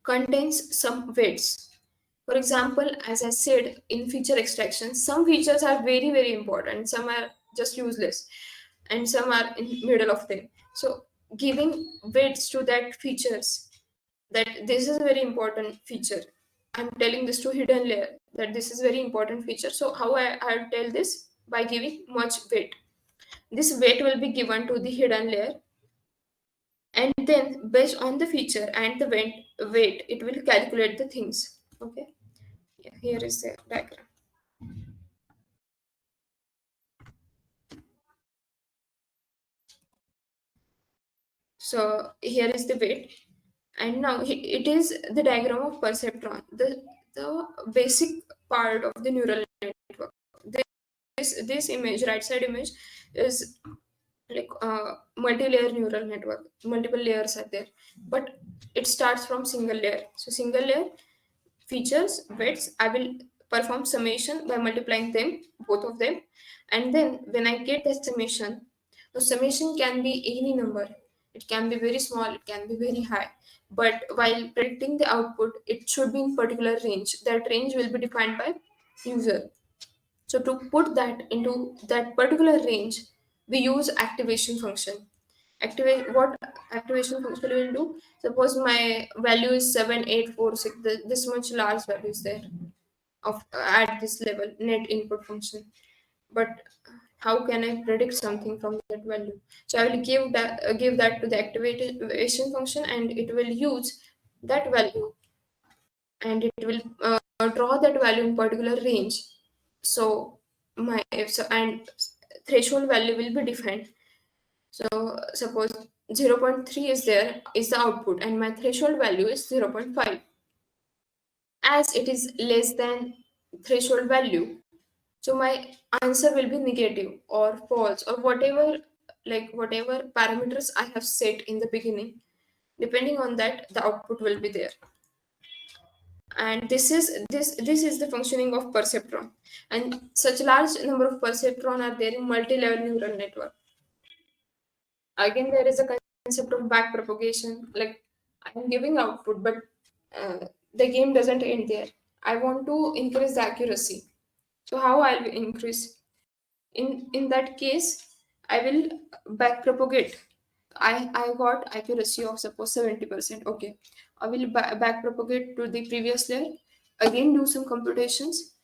contains some weights. For example, as I said, in feature extraction, some features are very very important, some are just useless, and some are in middle of them. So giving weights to that features, that this is a very important feature. I'm telling this to hidden layer that this is very important feature. So how I'll tell this by giving much weight. This weight will be given to the hidden layer, and then based on the feature and the weight it will calculate the things. Okay, yeah, here is the diagram. So here is the weight, and now it is the diagram of perceptron, the basic part of the neural network. This image, right side image, is like multi-layer neural network. Multiple layers are there, but it starts from single layer. So single layer features weights, I will perform summation by multiplying them, both of them, and then when I get the summation, the summation can be any number. It can be very small, it can be very high, but while predicting the output it should be in particular range. That range will be defined by user. So to put that into that particular range, we use activation function. Activate what activation function will do? Suppose my value is 7846, this much large value is there of at this level net input function. But how can I predict something from that value? So I will give that to the activation function, and it will use that value, and it will draw that value in particular range. So my if so and threshold value will be defined. So suppose 0.3 is there is the output, and my threshold value is 0.5. As it is less than threshold value, so my answer will be negative or false or whatever, like whatever parameters I have set in the beginning. Depending on that, the output will be there. And this is the functioning of perceptron. And such large number of perceptron are there in multi-level neural network. Again, there is a concept of back propagation. Like, I'm giving output, but the game doesn't end there. I want to increase the accuracy. So how I'll increase? In that case, I will back propagate. I got accuracy of suppose 70%. Okay, I will back propagate to the previous layer. Again, do some computations.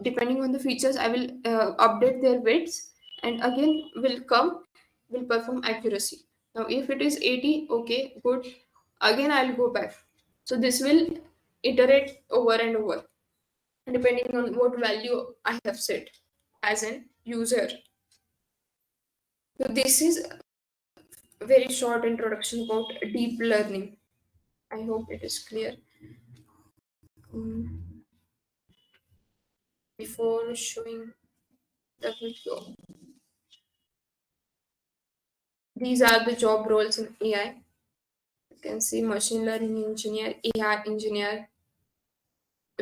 Depending on the features, I will update their weights, and again will perform accuracy. Now, if it is 80, okay, good. Again, I'll go back. So this will iterate over and over, depending on what value I have set as an user. So this is a very short introduction about deep learning. I hope it is clear. Um, Before showing the video, these are the job roles in AI. You can see machine learning engineer, AI engineer,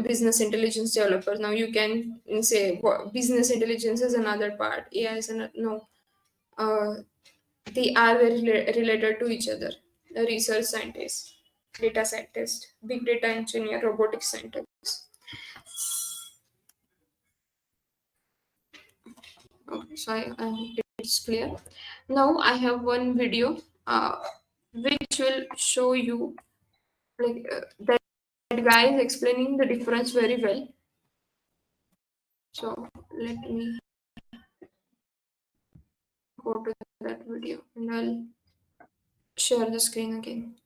business intelligence developer. Now you can say business intelligence is another part, AI is another. No, uh, they are very related to each other. The research scientist, data scientist, big data engineer, robotics scientist. Okay, so I hope it's clear. Now I have one video which will show you, like that guy is explaining the difference very well. So let me go to that video and I'll share the screen again.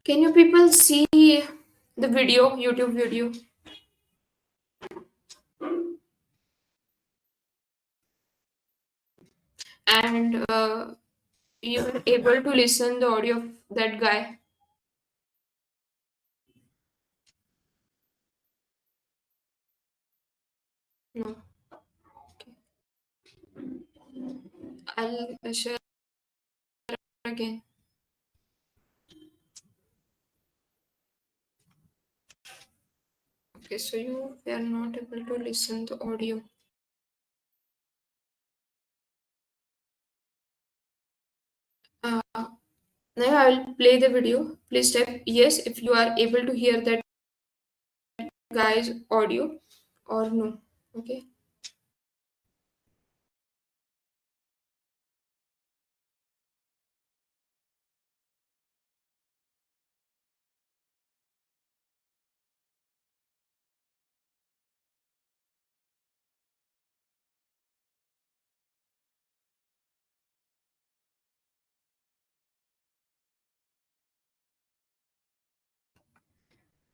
Can you people see the video, YouTube video? And you were able to listen the audio of that guy? No. Okay. I'll share again. Okay, so you were not able to listen the audio. Uh, Now I will play the video. Please type yes if you are able to hear that guy's audio or no. Okay.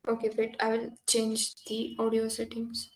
Okay, wait. I will change the audio settings.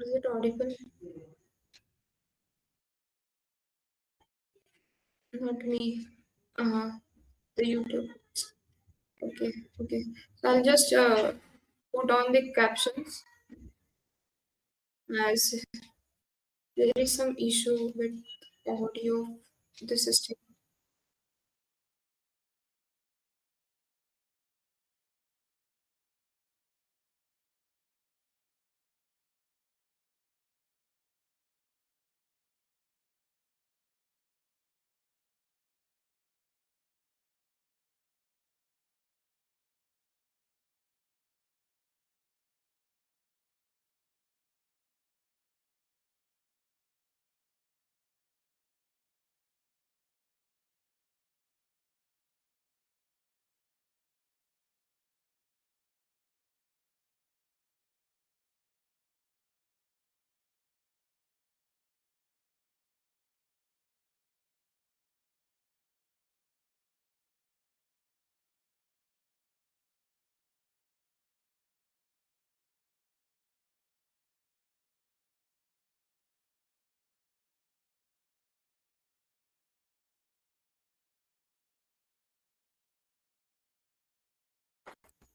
Is it audible? Not me. The YouTube. Okay, okay. So I'll just put on the captions as there is some issue with audio of the system.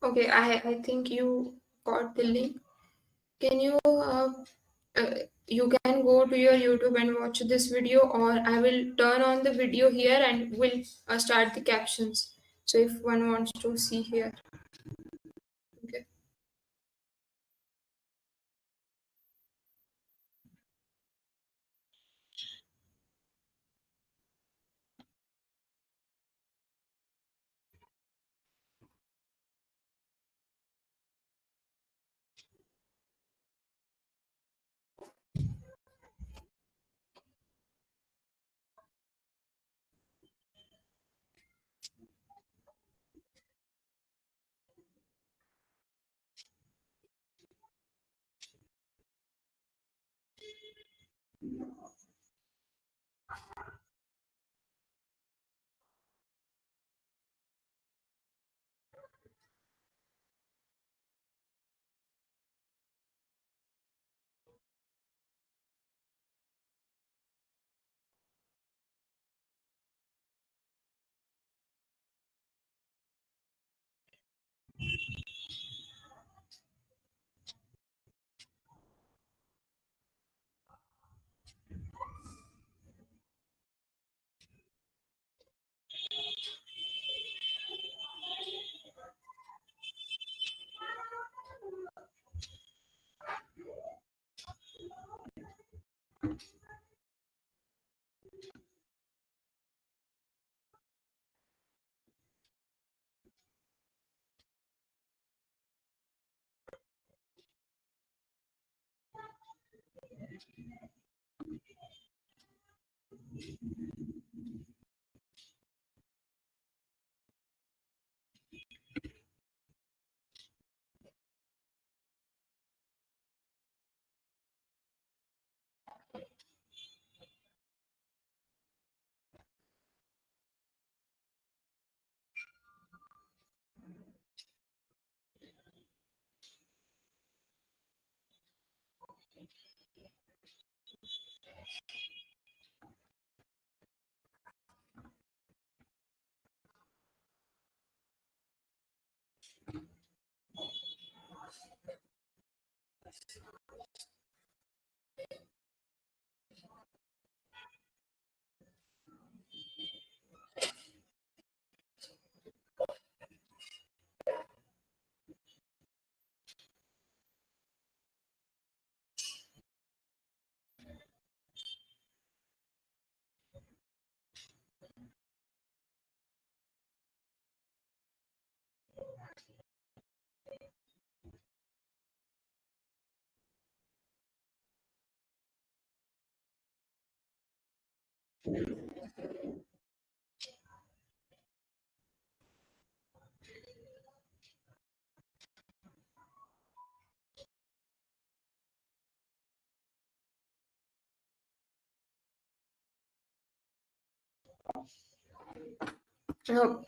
Okay, I think you got the link. Can you uh, you can go to your YouTube and watch this video, or I will turn on the video here and will start the captions. So if one wants to see here, okay.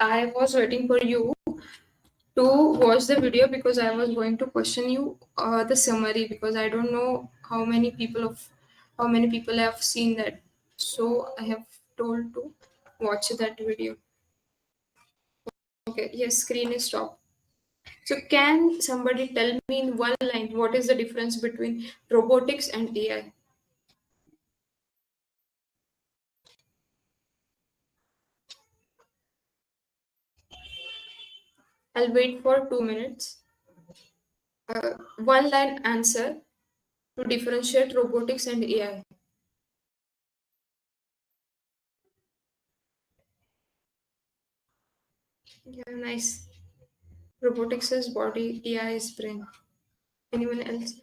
I was waiting for you. to watch the video because I was going to question you the summary because I don't know how many people have seen that. So I have told to watch that video. Okay, yes, screen is stopped. So can somebody tell me in one line what is the difference between robotics and AI? I'll wait for 2 minutes. One line answer to differentiate robotics and AI. Yeah, nice. Robotics is body, AI is brain. Anyone else?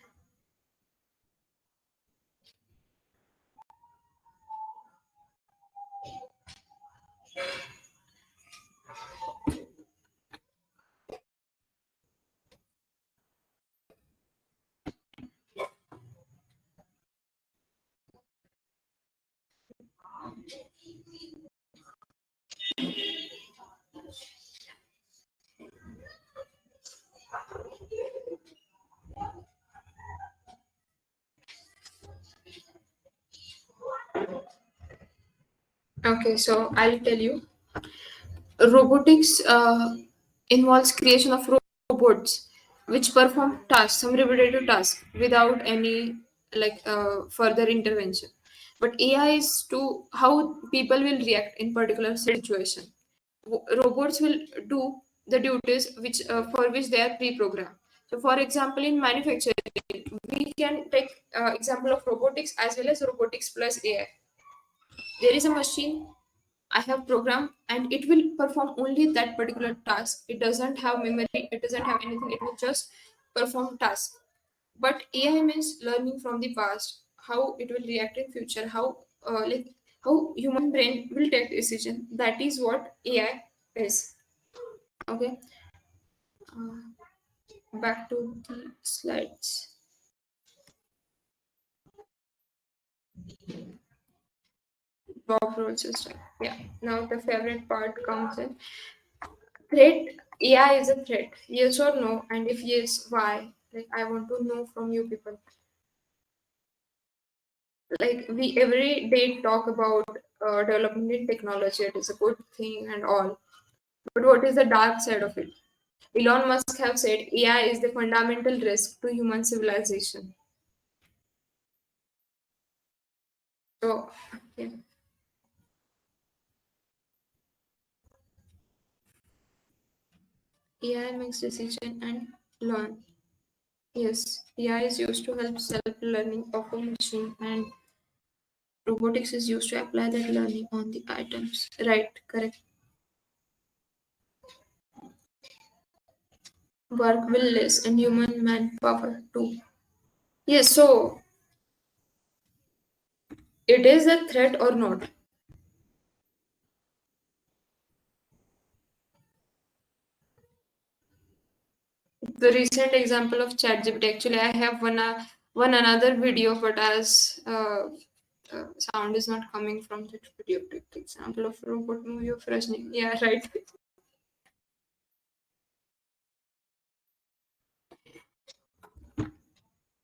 Okay, so I'll tell you. Robotics involves creation of robots which perform tasks, some repetitive tasks, without any further intervention. But AI is to how people will react in particular situation. Robots will do the duties which for which they are pre-programmed. So, for example, in manufacturing, we can take example of robotics as well as robotics plus AI. There is a machine I have programmed and it will perform only that particular task. It doesn't have memory, it doesn't have anything, it will just perform task. But AI means learning from the past, how it will react in future, how human brain will take decision. That is what AI is. Okay. Back to the slides. Job role system. Yeah. Now the favorite part comes in. Threat. AI is a threat. Yes or no? And if yes, why? Like I want to know from you people. Like we every day talk about development in technology. It is a good thing and all. But what is the dark side of it? Elon Musk have said AI is the fundamental risk to human civilization. So yeah, AI makes decision and learn. Yes, AI is used to help self-learning of a machine, and robotics is used to apply that learning on the items. Right, correct. Work will less and human manpower too. Yes, so it is a threat or not? The recent example of ChatGPT. Actually, I have one another video, but as sound is not coming from that video. Take the example of robot movie of Rajni. Yeah, right.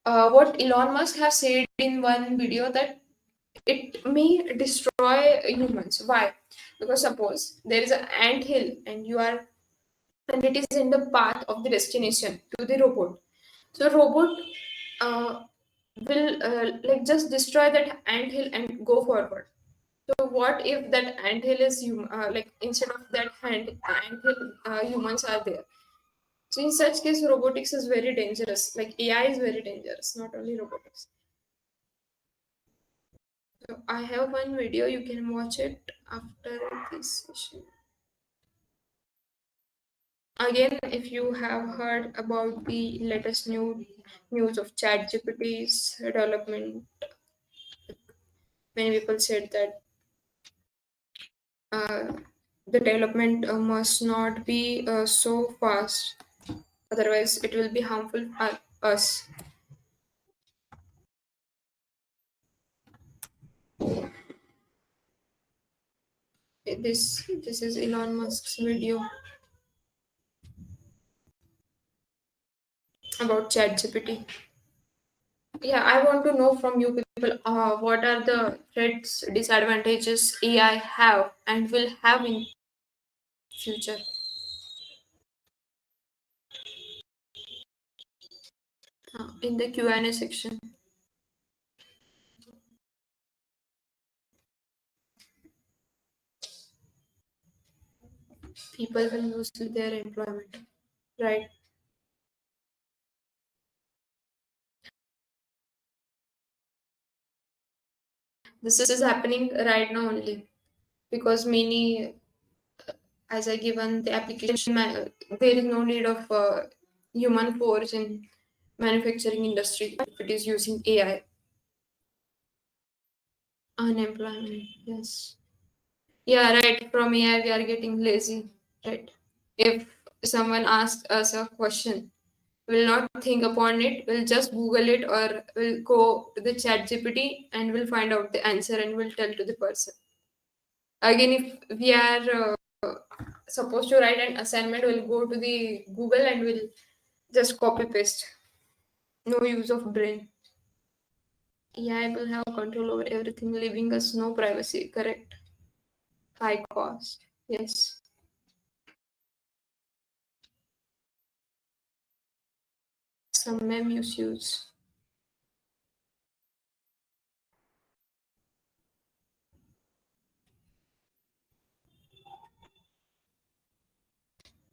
What Elon Musk has said in one video that it may destroy humans. Why? Because suppose there is an ant hill and you are and it is in the path of the destination to the robot. So robot uh, will just destroy that ant hill and go forward. So what if that ant hill is instead of that ant hill humans are there. So in such case robotics is very dangerous. Like AI is very dangerous, not only robotics. So I have one video, you can watch it after this session. Again, if you have heard about the latest news of ChatGPT's development, many people said that uh, the development must not be so fast, otherwise it will be harmful us. This is Elon Musk's video. about ChatGPT. Yeah, I want to know from you people what are the threats, disadvantages AI have and will have in future. In the Q&A section, people will lose their employment, right? This is happening right now only because many, as I given the application, there is no need of human force in manufacturing industry if it is using AI. Unemployment, yes. Yeah, right. From AI, we are getting lazy, right? If someone asks us a question, we'll not think upon it. We'll just Google it or we'll go to the chat GPT and we'll find out the answer and we'll tell to the person. Again, if we are supposed to write an assignment, we'll go to the Google and we'll just copy paste. No use of brain. AI will have control over everything, leaving us no privacy. Correct. High cost. Yes. Some may misuse.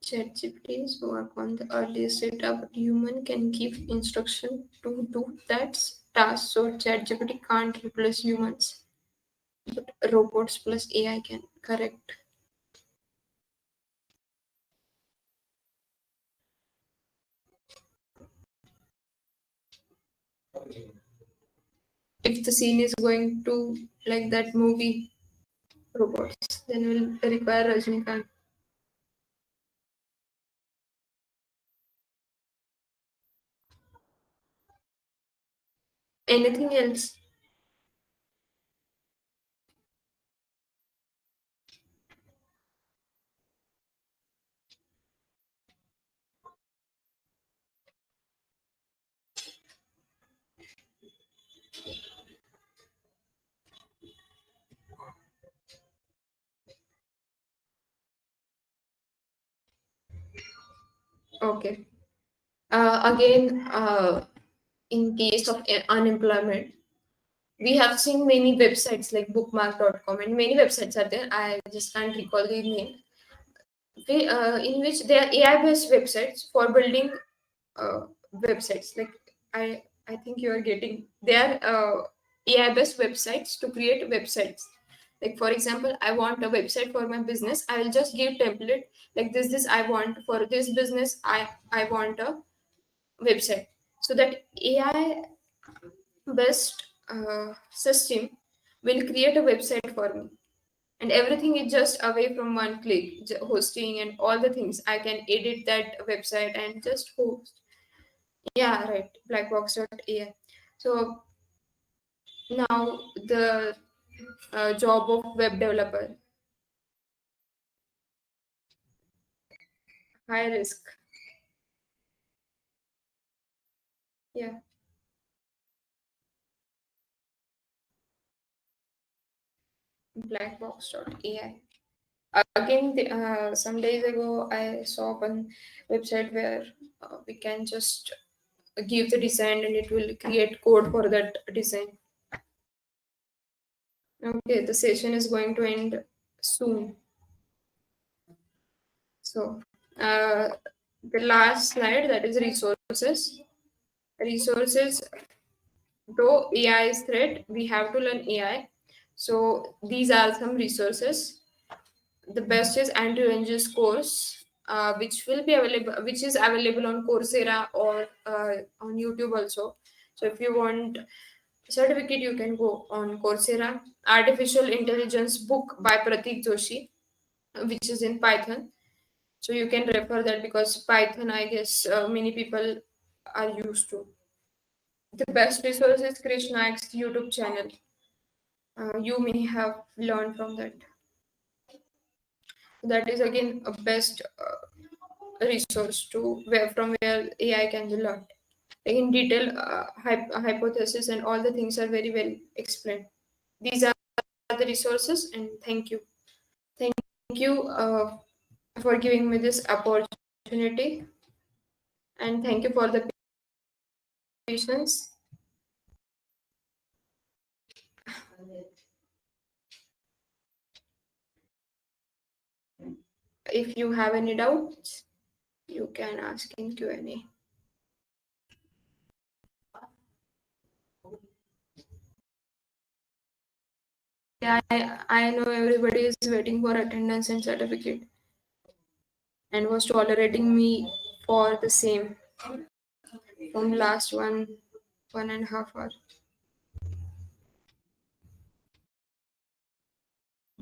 ChatGPT's work on the earliest data, but human can give instruction to do that task. So ChatGPT can't replace humans, but robots plus AI can. Correct. If the scene is going to like that movie robots, then we'll require Rajnikant. Anything else? Okay. Again, in case of unemployment, we have seen many websites like bookmark.com and many websites are there. I just can't recall the name. In which they are AI based websites for building websites. Like I think you are getting they are AI based websites to create websites. Like for example, I want a website for my business. I will just give template like this I want for this business. I want a website so that AI based system will create a website for me and everything is just away from one click hosting and all the things I can edit that website and just host. Yeah, right. Blackbox.ai. So now the job of web developer, high risk. Yeah, blackbox.ai. Again, some days ago, I saw one website where we can just give the design and it will create code for that design. Okay, the session is going to end soon. So, the last slide that is resources. Resources, though AI is threat, we have to learn AI. So, these are some resources. The best is anti-ranges course, which is available on Coursera or on YouTube also. So, if you want certificate, you can go on Coursera. Artificial Intelligence book by Pratik Joshi, which is in Python. So you can refer that because Python, I guess, many people are used to. The best resource is Krishnak's YouTube channel. You may have learned from that. That is again a best resource to where from where AI can be learned. In detail, hypothesis and all the things are very well explained. These are the resources, and thank you. Thank you for giving me this opportunity, and thank you for the patience. If you have any doubts, you can ask in Q&A. I know everybody is waiting for attendance and certificate and was tolerating me for the same from last 1.5 hour.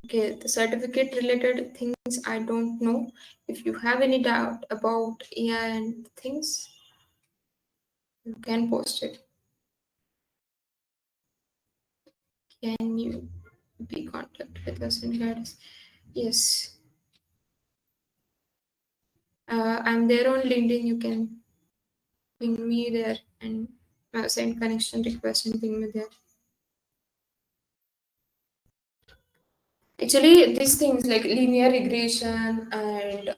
Okay, the certificate related things I don't know. If you have any doubt about AI and things, you can post it. Can you be contact with us and guide us? Yes. I'm there on LinkedIn. You can ping me there and send connection request and ping me there. Actually, these things like linear regression and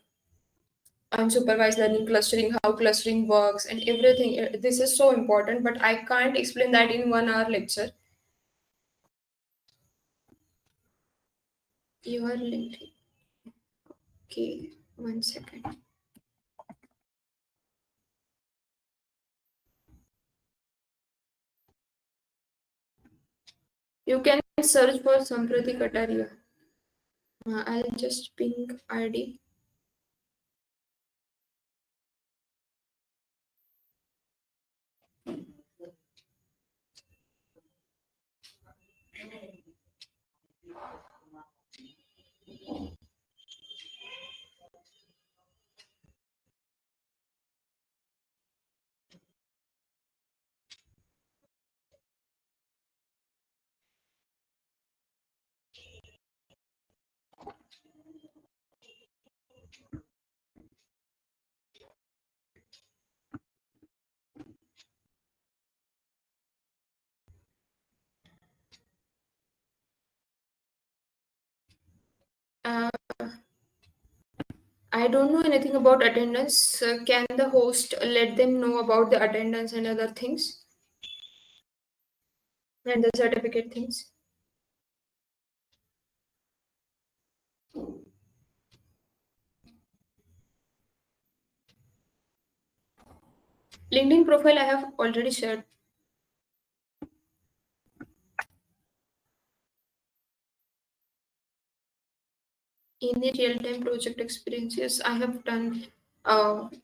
unsupervised learning, clustering, how clustering works, and everything. This is so important, but I can't explain that in 1 hour lecture. You are LinkedIn. Okay, 1 second. You can search for Samprati Kataria. I'll just ping ID. Uh, I don't know anything about attendance. Can the host let them know about the attendance and other things and the certificate things? LinkedIn profile I have already shared. In the real-time project experiences, I have done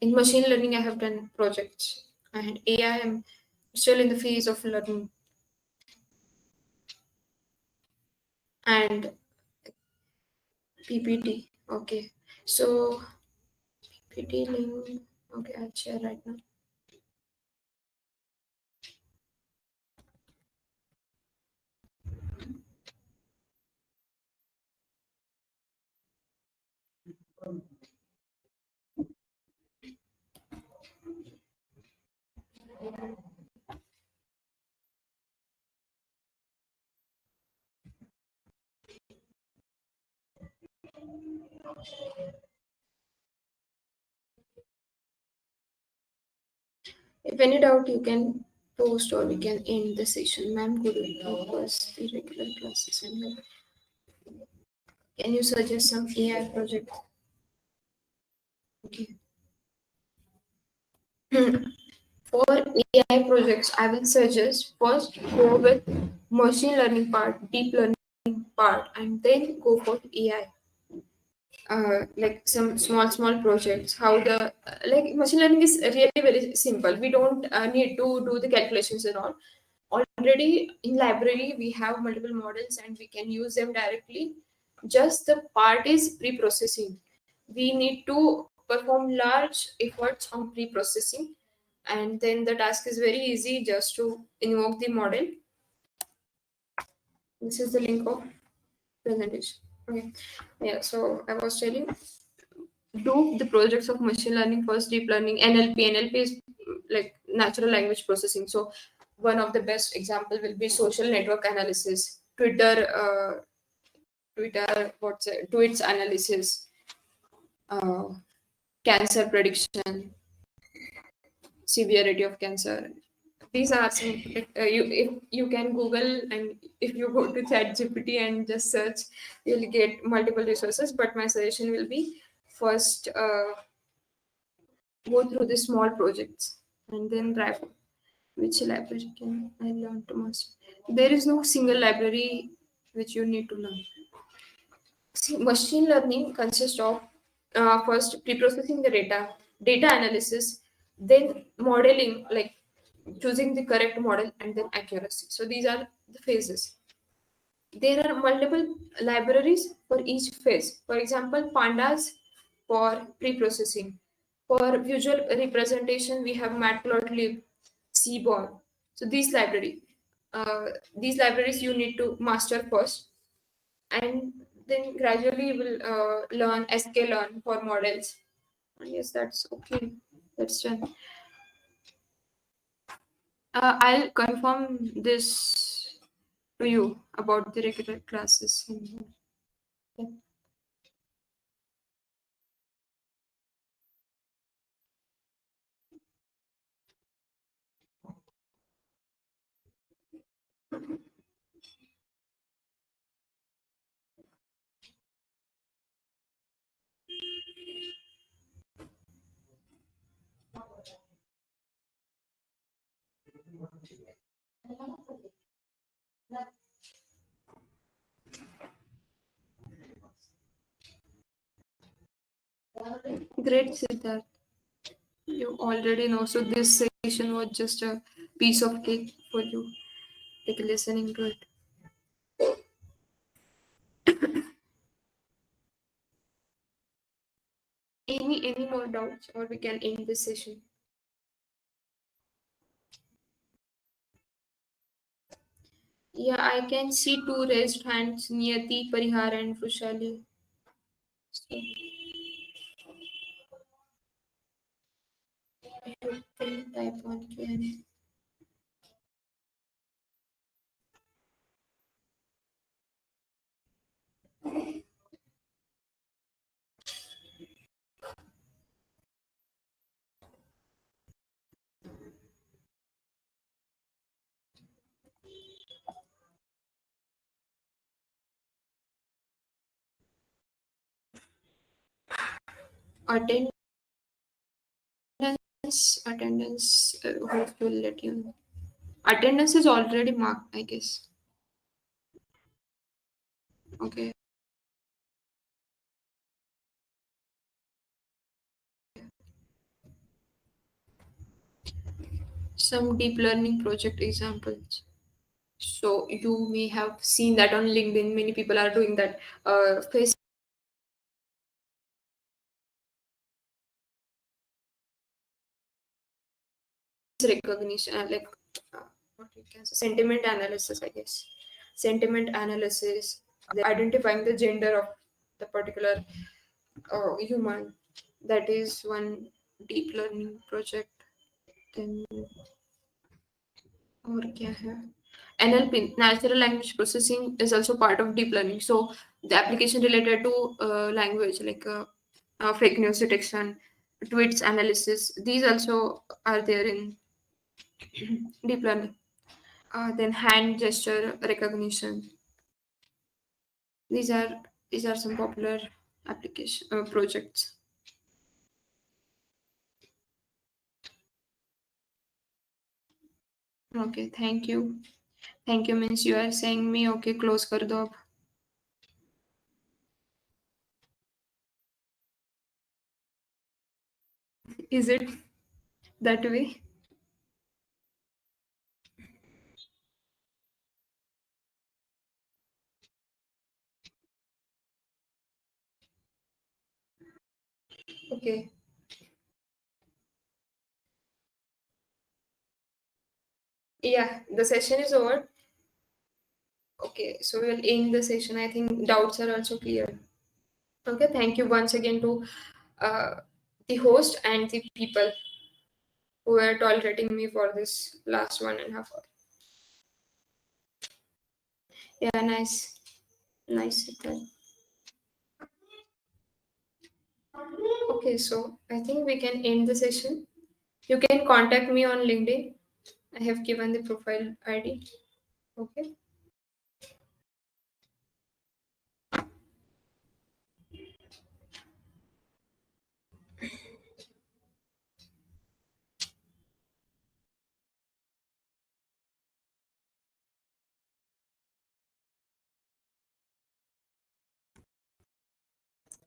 in machine learning. I have done projects, and AI. am still in the phase of learning. And PPT. Okay, so PPT link. Okay, I'll share right now. If any doubt, you can post or we can end the session. Ma'am, could you focus the regular classes and can you suggest some AI project? Okay. For AI projects, I will suggest first go with machine learning part, deep learning part, and then go for AI. Like some small projects. How the like machine learning is really very simple. We don't need to do the calculations and all. Already in library we have multiple models and we can use them directly. Just the part is pre-processing. We need to perform large efforts on pre-processing, and then the task is very easy, just to invoke the model. This is the link of presentation. Okay, yeah, so I was telling do the projects of machine learning first, deep learning, NLP. NLP is like natural language processing. So one of the best example will be social network analysis, Twitter, what's it, tweets analysis, uh, cancer prediction, severity of cancer. These are some. You if you can Google, and if you go to ChatGPT and just search, you'll get multiple resources. But my suggestion will be first go through the small projects and then drive which library can I learn to master. There is no single library which you need to learn. See, machine learning consists of first pre-processing the data analysis, then modeling, like choosing the correct model, and then accuracy. So these are the phases. There are multiple libraries for each phase. For example, pandas for pre-processing. For visual representation, we have matplotlib, seaborn. So these libraries you need to master first, and then gradually you will learn sklearn for models. And yes, that's okay. That's done. I'll confirm this to you about the regular classes. Yeah. Great, Siddharth. You already know. So this session was just a piece of cake for you, like listening to it. Any more doubts, or we can end this session? Yeah, I can see two raised hands, Niyati, Parihar, and Frushali. So you can type on Q&A. Attendance, attendance. Host will let you know. Attendance is already marked, I guess. Okay. Some deep learning project examples. So you may have seen that on LinkedIn. Many people are doing that. Face recognition, uh, what you can say, sentiment analysis, I guess. Sentiment analysis, identifying the gender of the particular human. That is one deep learning project. Then और क्या है? NLP, natural language processing, is also part of deep learning. So the application related to language, like fake news detection, tweets analysis, these also are there in deep learning. Then hand gesture recognition. These are these are some popular application projects. Okay, thank you. Thank you means you are saying me okay, close कर दो अब. Is it that way? Okay. Yeah, the session is over. Okay, so we'll end the session. I think doubts are also clear. Okay, thank you once again to the host and the people who were tolerating me for this last 1.5 hour. Yeah, nice. Nice. Okay, so I think we can end the session. You can contact me on LinkedIn. I have given the profile ID. Okay.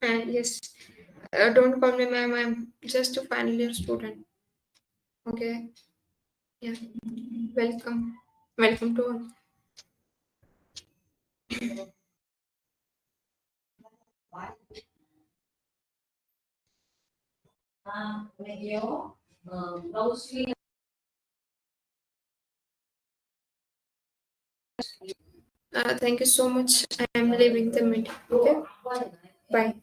And yes, don't call me ma'am. I'm just a final year student. Okay. Yeah. Welcome. Welcome to all. Thank you so much. I am leaving the meeting. Okay. Bye.